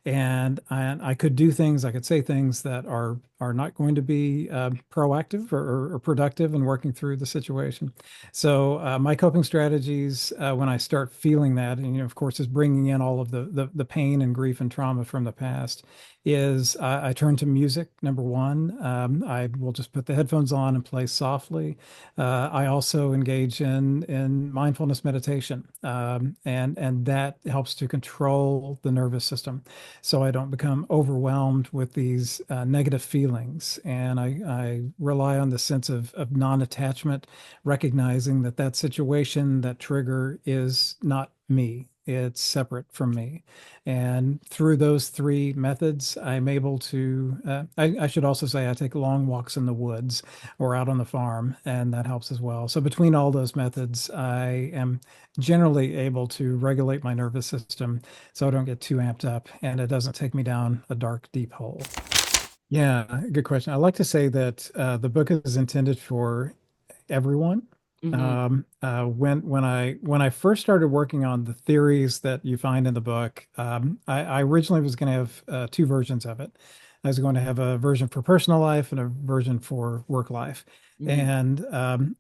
and I could do things, I could say things that are not going to be proactive or productive in working through the situation. So my coping strategies when I start feeling that, and of course, is bringing in all of the pain and grief and trauma from the past, is I turn to music. Number one, I will just put the headphones on and play softly. I also engage in mindfulness meditation, and that helps to control the nervous system so I don't become overwhelmed with these negative feelings. And I rely on the sense of non-attachment, recognizing that that situation, that trigger is not me. It's separate from me. And through those three methods, I'm able to, I should also say, I take long walks in the woods or out on the farm, and that helps as well. So between all those methods, I am generally able to regulate my nervous system so I don't get too amped up and it doesn't take me down a dark, deep hole. Yeah, good question. I like to say that the book is intended for everyone. Hmm. When I first started working on the theories that you find in the book, I originally was going to have two versions of it. I was going to have a version for personal life and a version for work life. Hmm. And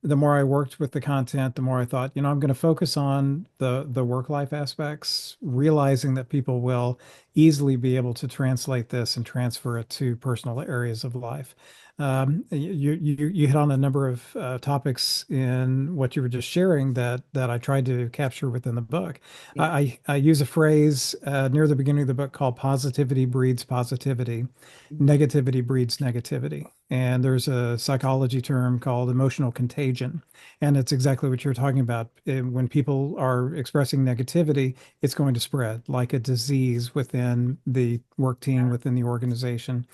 the more I worked with the content, the more I thought, I'm going to focus on the work life aspects, realizing that people will easily be able to translate this and transfer it to personal areas of life. You hit on a number of topics in what you were just sharing that I tried to capture within the book. Yeah. I use a phrase near the beginning of the book called positivity breeds positivity, Hmm. negativity breeds negativity. And there's a psychology term called emotional contagion. And it's exactly what you're talking about. When people are expressing negativity, it's going to spread like a disease within the work team, within the organization,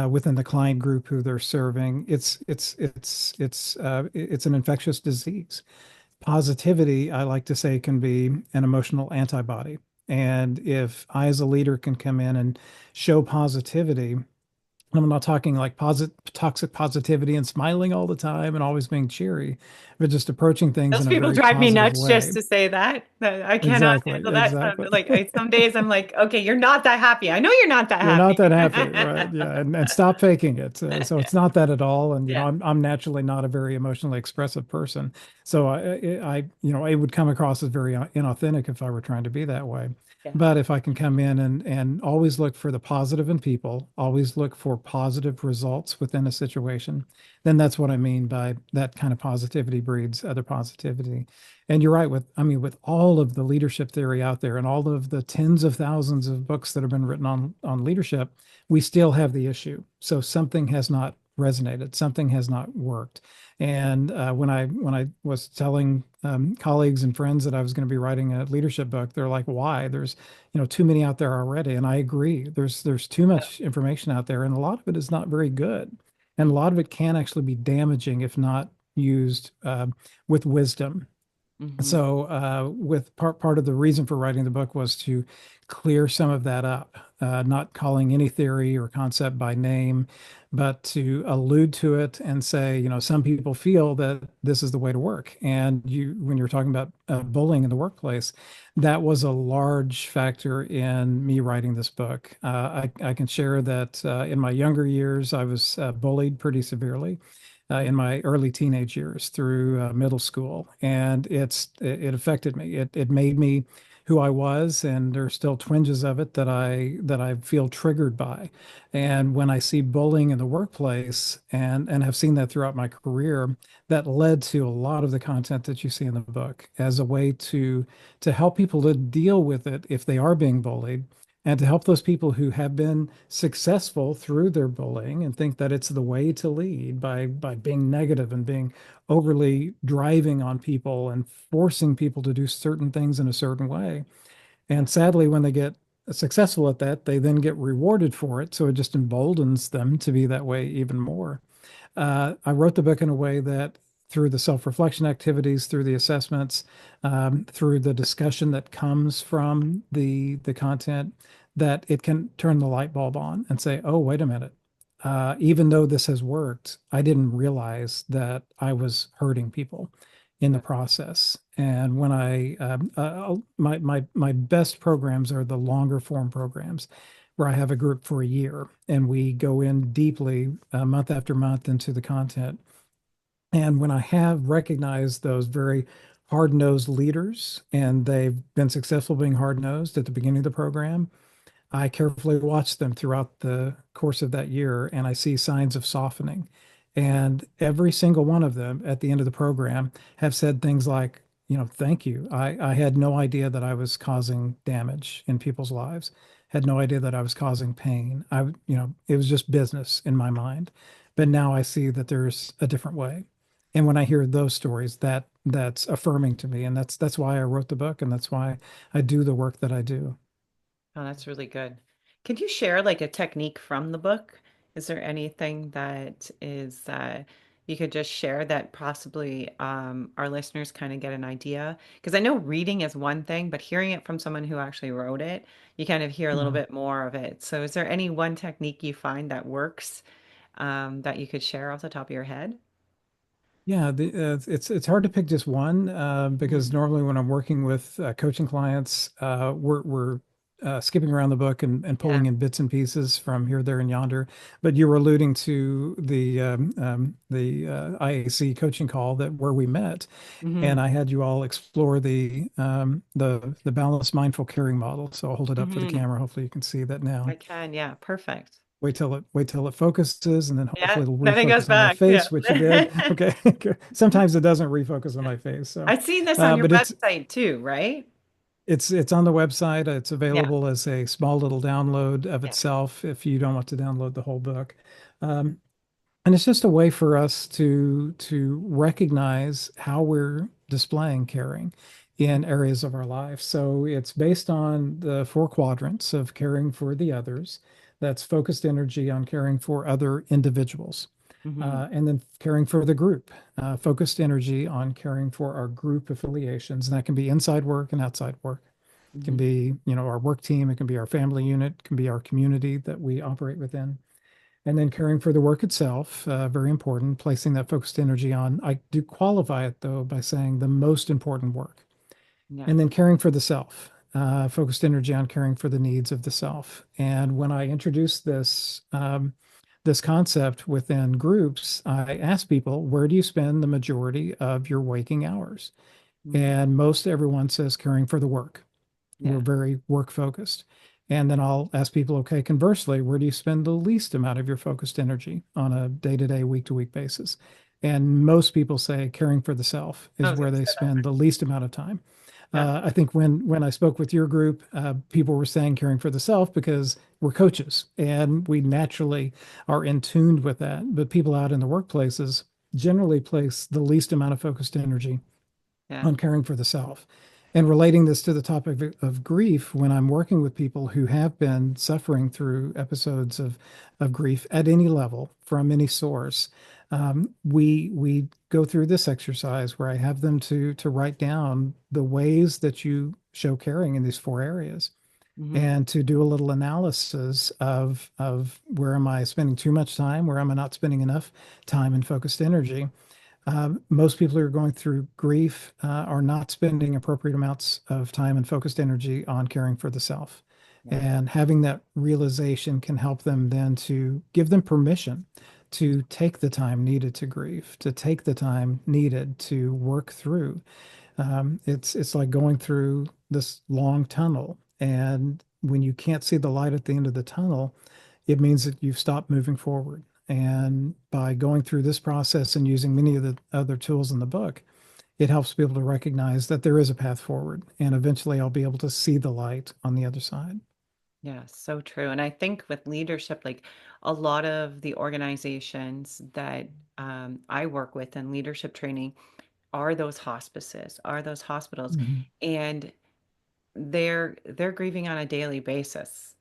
within the client group who they're serving. It's an infectious disease. Positivity, I like to say, can be an emotional antibody. And if I, as a leader, can come in and show positivity, I'm not talking like toxic positivity and smiling all the time and always being cheery, but just approaching things Those in a people very drive me positive nuts just way. to say that. I cannot Exactly, handle that. exactly. Like some days I'm like, okay, you're not that happy. I know you're not that You're not happy. that happy, right? Yeah, and stop faking it. So it's not that at all. And Yeah. I'm naturally not a very emotionally expressive person, so it would come across as very inauthentic if I were trying to be that way. Yeah. But if I can come in and always look for the positive in people, always look for positive results within a situation, then that's what I mean by that kind of positivity breeds other positivity. And you're right with all of the leadership theory out there and all of the tens of thousands of books that have been written on leadership, we still have the issue. So something has not resonated, something has not worked. And when I was telling colleagues and friends that I was going to be writing a leadership book, they're like, "Why? There's too many out there already." And I agree. There's too much information out there, and a lot of it is not very good, and a lot of it can actually be damaging if not used with wisdom. Hmm. So, with part of the reason for writing the book was to clear some of that up, not calling any theory or concept by name, but to allude to it and say, some people feel that this is the way to work. And when you're talking about bullying in the workplace, that was a large factor in me writing this book. I can share that in my younger years, I was bullied pretty severely in my early teenage years through middle school, and it affected me. It made me who I was, and there's still twinges of it that I feel triggered by. And when I see bullying in the workplace, and have seen that throughout my career, that led to a lot of the content that you see in the book as a way to help people to deal with it if they are being bullied and to help those people who have been successful through their bullying and think that it's the way to lead by being negative and being overly driving on people and forcing people to do certain things in a certain way. And sadly, when they get successful at that, they then get rewarded for it. So it just emboldens them to be that way even more. I wrote the book in a way that through the self-reflection activities, through the assessments, through the discussion that comes from the content, that it can turn the light bulb on and say, "Oh, wait a minute. Even though this has worked, I didn't realize that I was hurting people in the Yeah. process." And when my best programs are the longer form programs where I have a group for a year and we go in deeply month after month into the content. And when I have recognized those very hard-nosed leaders and they've been successful being hard-nosed at the beginning of the program, I carefully watch them throughout the course of that year and I see signs of softening. And every single one of them at the end of the program have said things like, thank you. I had no idea that I was causing damage in people's lives, had no idea that I was causing pain. It was just business in my mind. But now I see that there's a different way. And when I hear those stories, that's affirming to me. And that's why I wrote the book and that's why I do the work that I do. Oh, that's really good. Could you share like a technique from the book? Is there anything that is you could just share that possibly our listeners kind of get an idea? Because I know reading is one thing, but hearing it from someone who actually wrote it, you kind of hear a little Mhm. bit more of it. So is there any one technique you find that works that you could share off the top of your head? Yeah, it's hard to pick just one because Mhm. normally when I'm working with coaching clients, we're skipping around the book and Yeah. pulling in bits and pieces from here, there, and yonder. But you were alluding to the IAC coaching call that where we met, and Hmm. I had you all explore the balanced mindful caring model. So I'll hold it up for the Hmm. camera. Hopefully you can see that now. I can. Yeah. Perfect. Wait till it focuses, and then Yeah. hopefully it'll Then it goes refocus on my back. Yeah. face, which it did. Okay. Sometimes it doesn't refocus on my face. So, I've seen this on your but website too, right? it's on the website. It's Yeah. available as a small little download of Yeah. itself if you don't want to download the whole book. Um, and it's just a way for us to recognize how we're displaying caring in areas of our life. So it's based on the four quadrants of caring for the others. That's focused energy on caring for other individuals. Hmm. And then caring for the group, focused energy on caring for our group affiliations. And that can be inside work and outside work. It can Hmm. be, our work team. It can be our family unit. It can be our community that we operate within. And then caring for the work itself, very important, placing that focused energy on. I do qualify it though by saying the most important work. Yeah. And then caring for the self, focused energy on caring for the needs of the self. And when I introduced this concept within groups, I ask people, where do you spend the majority of your waking hours? Mm. And most everyone says caring for the work. We're Yeah. very work focused. And then I'll ask people, okay, conversely, where do you spend the least amount of your focused energy on a day to day, week to week basis? And most people say caring for the self I is was where going to they say that. spend the least amount of time. Yeah. I think when I spoke with your group, people were saying caring for the self because we're coaches and we naturally are in tune with that. But people out in the workplaces generally place the least amount of focused energy Yeah. on caring for the self. And relating this to the topic of grief, when I'm working with people who have been suffering through episodes of grief at any level from any source, we go through this exercise where I have them to write down the ways that you show caring in these four areas Hmm. and to do a little analysis of where am I spending too much time, where am I not spending enough time and focused energy. Most people who are going through grief are not spending appropriate amounts of time and focused energy on caring for the self. Yeah. And having that realization can help them then to give them permission to take the time needed to grieve, to take the time needed to work through. It's like going through this long tunnel, and when you can't see the light at the end of the tunnel, it means that you've stopped moving forward. And by going through this process and using many of the other tools in the book, it helps people to recognize that there is a path forward. And eventually I'll be able to see the light on the other side. Yeah, so true. And I think with leadership, like a lot of the organizations that I work with in leadership training are those hospices, are those hospitals, Mhm. and they're grieving on a daily basis.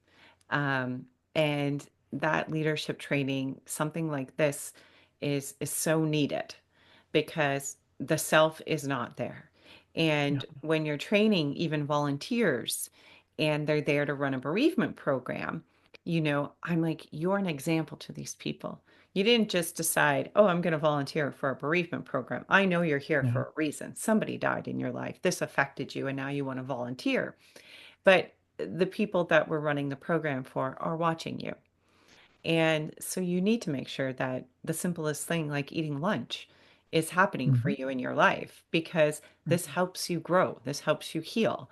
Um, and that leadership training, something like this, is so needed because the self is not there. Yeah. And when you're training even volunteers and they're there to run a bereavement program, I'm like, you're an example to these people. You didn't just decide, oh, I'm going to volunteer for a bereavement program. I know you're here Yeah. for a reason. Somebody died in your life. This affected you, and now you want to volunteer. But the people that we're running the program for are watching you. And so you need to make sure that the simplest thing, like eating lunch, is happening for Mhm. you in your life because Right. this helps you grow, this helps you heal.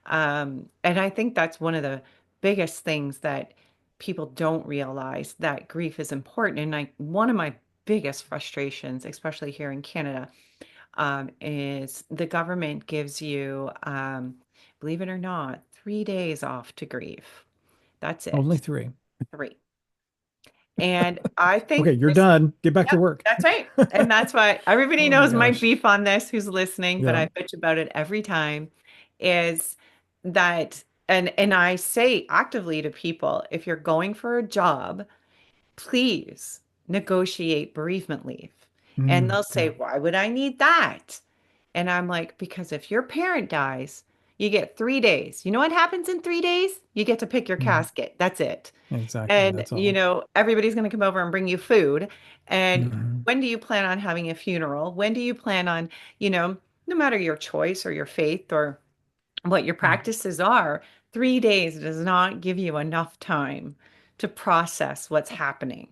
And I think that's one of the biggest things that people don't realize that grief is important. And one of my biggest frustrations, especially here in Canada, is the government gives you, believe it or not, 3 days off to grieve. That's Only it, three. three. And I Okay, think you're this, done. Get back to yep, work. that's right. And that's why everybody Oh my knows my gosh. beef on this who's listening, but Yeah. I bitch about it every time, is that, and I say actively to people, if you're going for a job, please negotiate bereavement leave. And they'll say, Yeah. why would I need that? And I'm like, because if your parent dies, You get 3 days. You know what happens in 3 days? You get to pick your Mhm. casket. That's it. Exactly. And, That's all. everybody's going to come over and bring you food. And Hmm. when do you plan on having a funeral? When do you plan on, you know, no matter your choice or your faith or what your practices are, 3 days does not give you enough time to process what's happening.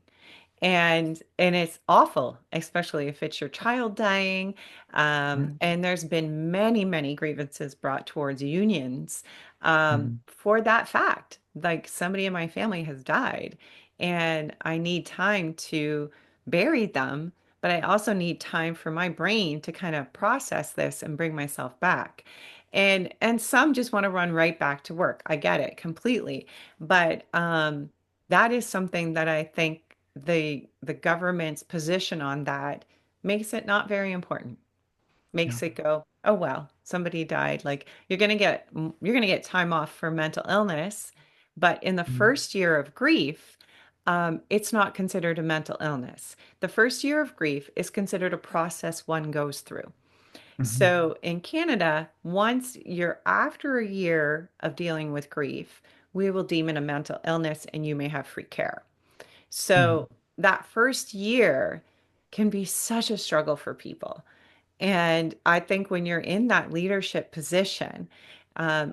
And it's awful, especially if it's your child dying. Right. And there's been many, many grievances brought towards unions Mhm. for that fact. Like somebody in my family has died, and I need time to bury them, but I also need time for my brain to kind of process this and bring myself back. And some just want to run right back to work. I get it completely. But that is something that I think the government's position on that makes it not very important. Yeah. Makes it go, oh well, somebody died. Like you're gonna get time off for mental illness, but in the Mhm. first year of grief, it's not considered a mental illness. The first year of grief is considered a process one goes through. Mhm. So in Canada, once you're after a year of dealing with grief, we will deem it a mental illness and you may have free care. Mhm. So that first year can be such a struggle for people. And I think when you're in that leadership position,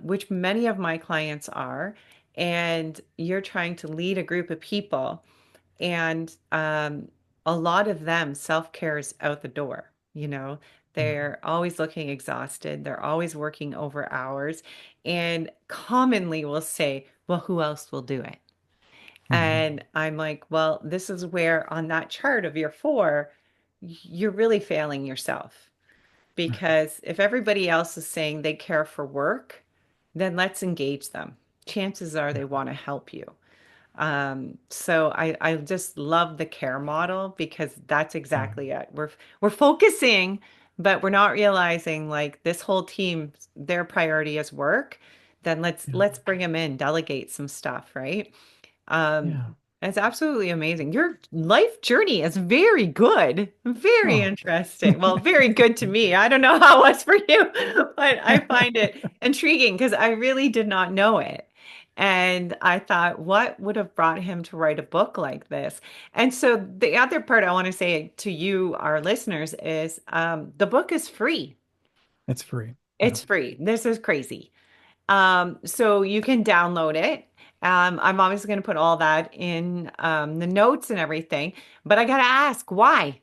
which many of my clients are, and you're trying to lead a group of people, and a lot of them, self-care is out the door. Mhm. They're always looking exhausted. They're always working over hours, and commonly will say, well, who else will do it? Mhm. And I'm like, well, this is where on that chart of your four, you're really failing yourself. Right. Because if everybody else is saying they care for work, then let's engage them. Chances are Yeah. they want to help you. So I just love the care model because that's Mhm. exactly it. We're focusing, but we're not realizing like this whole team, their priority is work. Then Yeah. let's bring them in, delegate some stuff, right? Um, Yeah. it's absolutely amazing. Your life journey is very good, very Oh. interesting. Well, very good to me. I don't know how it was for you, but I find it intriguing because I really did not know it. And I thought, what would have brought him to write a book like this? And so the other part I want to say to you, our listeners, is the book is free. It's free. Yeah. It's free. This is crazy. So you can download it. I'm obviously going to put all that in the notes and everything, but I got to ask why?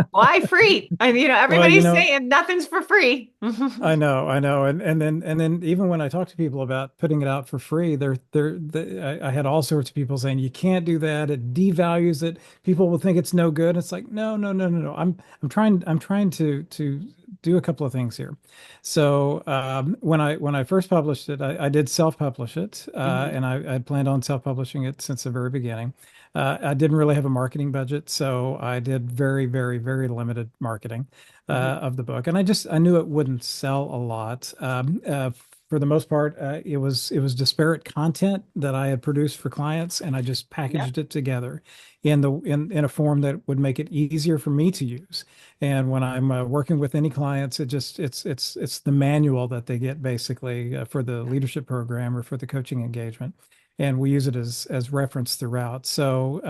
Why free? And Well, everybody's saying nothing's for free. I know, and then even when I talk to people about putting it out for free, I had all sorts of people saying you can't do that. It devalues it. People will think it's no good. It's like no, no, no, no, no. I'm trying to do a couple of things here. So when I first published it, I did self-publish it, Hmm. and I planned on self-publishing it since the very beginning. I didn't really have a marketing budget, so I did very, very, very limited marketing Hmm. of the book, and I knew it wouldn't sell a lot. For the most part, it was disparate content that I had produced for clients, and I just Yep. packaged it together in a form that would make it easier for me to use. And when I'm working with any clients, it's the manual that they get basically for the leadership program or for the coaching engagement. And we use it as reference throughout. So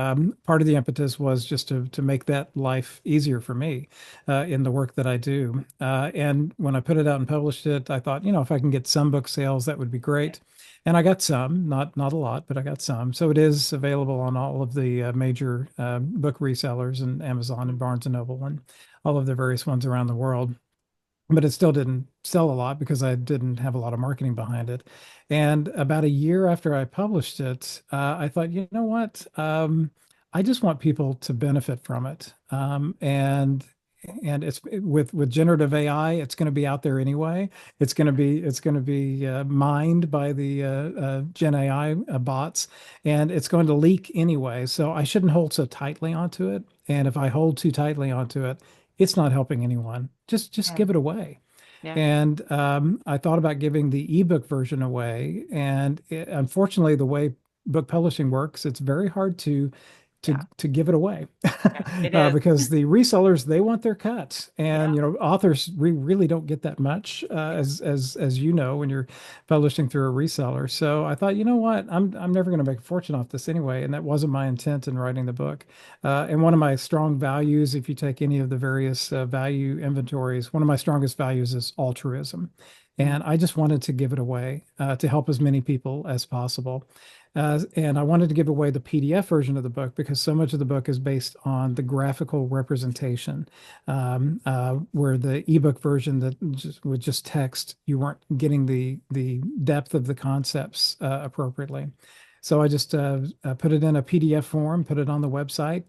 part of the impetus was just to make that life easier for me in the work that I do. And when I put it out and published it, I thought, if I can get some book sales, that would be great. And I got some, not a lot, but I got some. So it is available on all of the major book resellers and Amazon and Barnes and Noble and all of the various ones around the world. But it still didn't sell a lot because I didn't have a lot of marketing behind it. And about a year after I published it, I thought, you know what? I just want people to benefit from it. And it's with generative AI, it's going to be out there anyway. It's going to be mined by the Gen AI bots, and it's going to leak anyway. So I shouldn't hold so tightly onto it. And if I hold too tightly onto it, it's not helping anyone. Just Yeah. give it away. Yeah. And I thought about giving the ebook version away. And unfortunately, the way book publishing works, it's very hard to Yeah, to give it away yeah, it is. because the resellers, they want their cut, and Yeah, authors, we really don't get that much yeah, as you know, when you're publishing through a reseller. So I thought, you know what, I'm never going to make a fortune off this anyway, and that wasn't my intent in writing the book. And one of my strong values, if you take any of the various value inventories, one of my strongest values is altruism. mm, And I just wanted to give it away to help as many people as possible. And I wanted to give away the PDF version of the book because so much of the book is based on the graphical representation, where the ebook version that with just text, you weren't getting the depth of the concepts appropriately. So I just put it in a PDF form, put it on the website,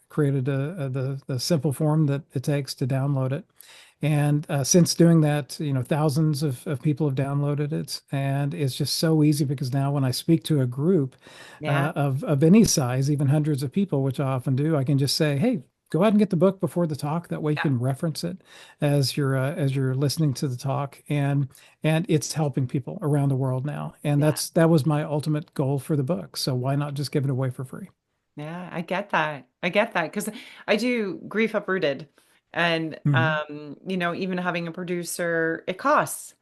created the simple form that it takes to download it. And since doing that, thousands of people have downloaded it, and it's just so easy because now when I speak to a group yeah, of any size, even hundreds of people, which I often do, I can just say, "Hey, go out and get the book before the talk." That way, you yeah, can reference it as you're listening to the talk, and it's helping people around the world now. And yeah. that was my ultimate goal for the book. So why not just give it away for free? Yeah, I get that. I get that because I do Grief Uprooted. And Hmm. even having a producer, it costs.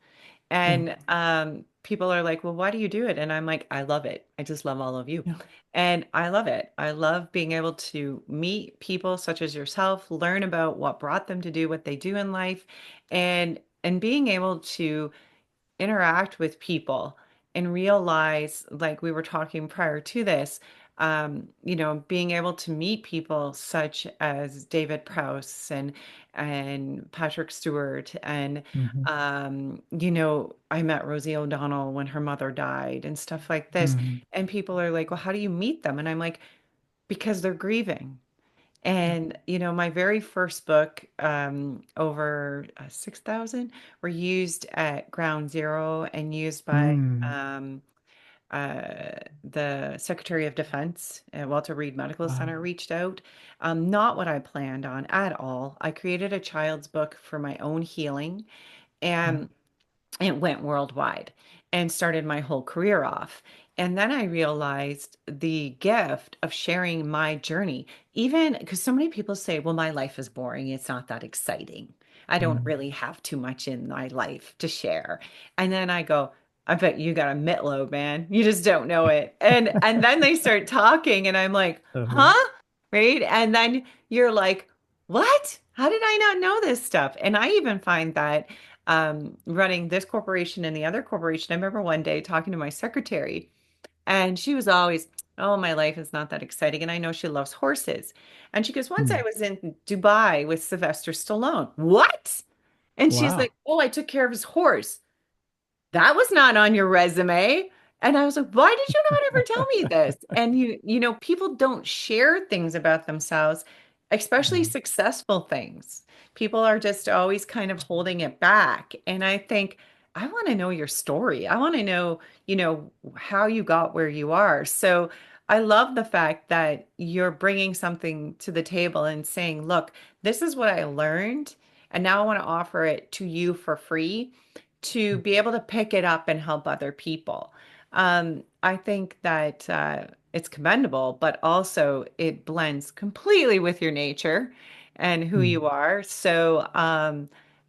Yeah, And people are like, "Well, why do you do it?" And I'm like, "I love it. I just love all of you." yeah. And I love it. I love being able to meet people such as yourself, learn about what brought them to do what they do in life, and being able to interact with people and realize, like we were talking prior to this, being able to meet people such as David Prowse and Patrick Stewart and Hmm. I met Rosie O'Donnell when her mother died and stuff like this. Hmm. And people are like, "Well, how do you meet them?" And I'm like, because they're grieving. Yeah. And, my very first book, over 6,000 were used at Ground Zero and used by Mm. the Secretary of Defense. Walter Reed Medical Wow. Center reached out. Not what I planned on at all. I created a child's book for my own healing. Yeah. And it went worldwide and started my whole career off. And then I realized the gift of sharing my journey, even because so many people say, "Well, my life is boring. It's not that exciting. I don't Mm. really have too much in my life to share." And then I go, "I bet you got a mitload, man. You just don't know it." And then they start talking and I'm like, Totally. "Huh?" Right? And then you're like, "What? How did I not know this stuff?" And I even find that running this corporation and the other corporation. I remember one day talking to my secretary, and she was always, "Oh, my life is not that exciting." And I know she loves horses. And she goes, "Once I Mm. was in Dubai with Sylvester Stallone." What? And she's like, Wow. "Oh, I took care of his horse." That was not on your resume. And I was like, why did you not ever tell me this? And people don't share things about themselves, especially Yeah. successful things. People are just always kind of holding it back. And I think, I want to know your story. I want to know, how you got where you are. So I love the fact that you're bringing something to the table and saying, look, this is what I learned. And now I want to offer it to you for free to be able to pick it up and help other people. I think that it's commendable, but also it blends completely with your nature and who Mm. you are. So,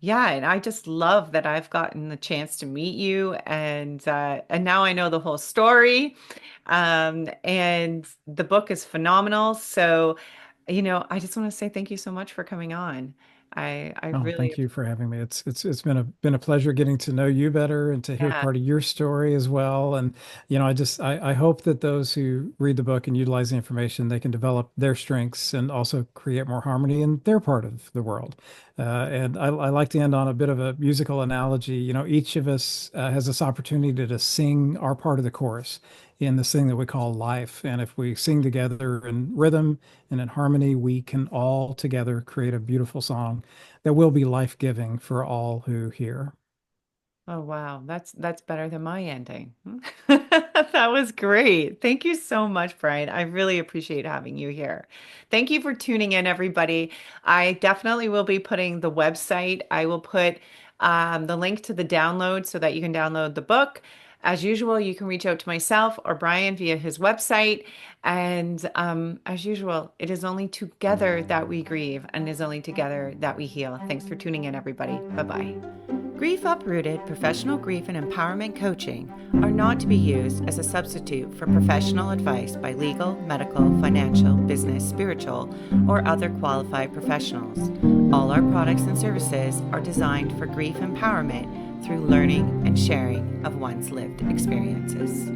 yeah, and I just love that I've gotten the chance to meet you, and now I know the whole story. And the book is phenomenal. So, I just want to say thank you so much for coming on. I Oh, really, thank you for having me. It's been a pleasure getting to know you better and to hear yeah. part of your story as well. And I hope that those who read the book and utilize the information, they can develop their strengths and also create more harmony in their part of the world. And I like to end on a bit of a musical analogy. Each of us has this opportunity to sing our part of the chorus in this thing that we call life. And if we sing together in rhythm and in harmony, we can all together create a beautiful song that will be life-giving for all who hear. Oh wow, that's better than my ending. That was great. Thank you so much, Brian. I really appreciate having you here. Thank you for tuning in, everybody. I definitely will be putting the website. I will put the link to the download so that you can download the book. As usual, you can reach out to myself or Brian via his website. And as usual, it is only together that we grieve and is only together that we heal. Thanks for tuning in, everybody. Bye-bye. Grief Uprooted professional grief and empowerment coaching are not to be used as a substitute for professional advice by legal, medical, financial, business, spiritual, or other qualified professionals. All our products and services are designed for grief empowerment through learning and sharing of one's lived experiences.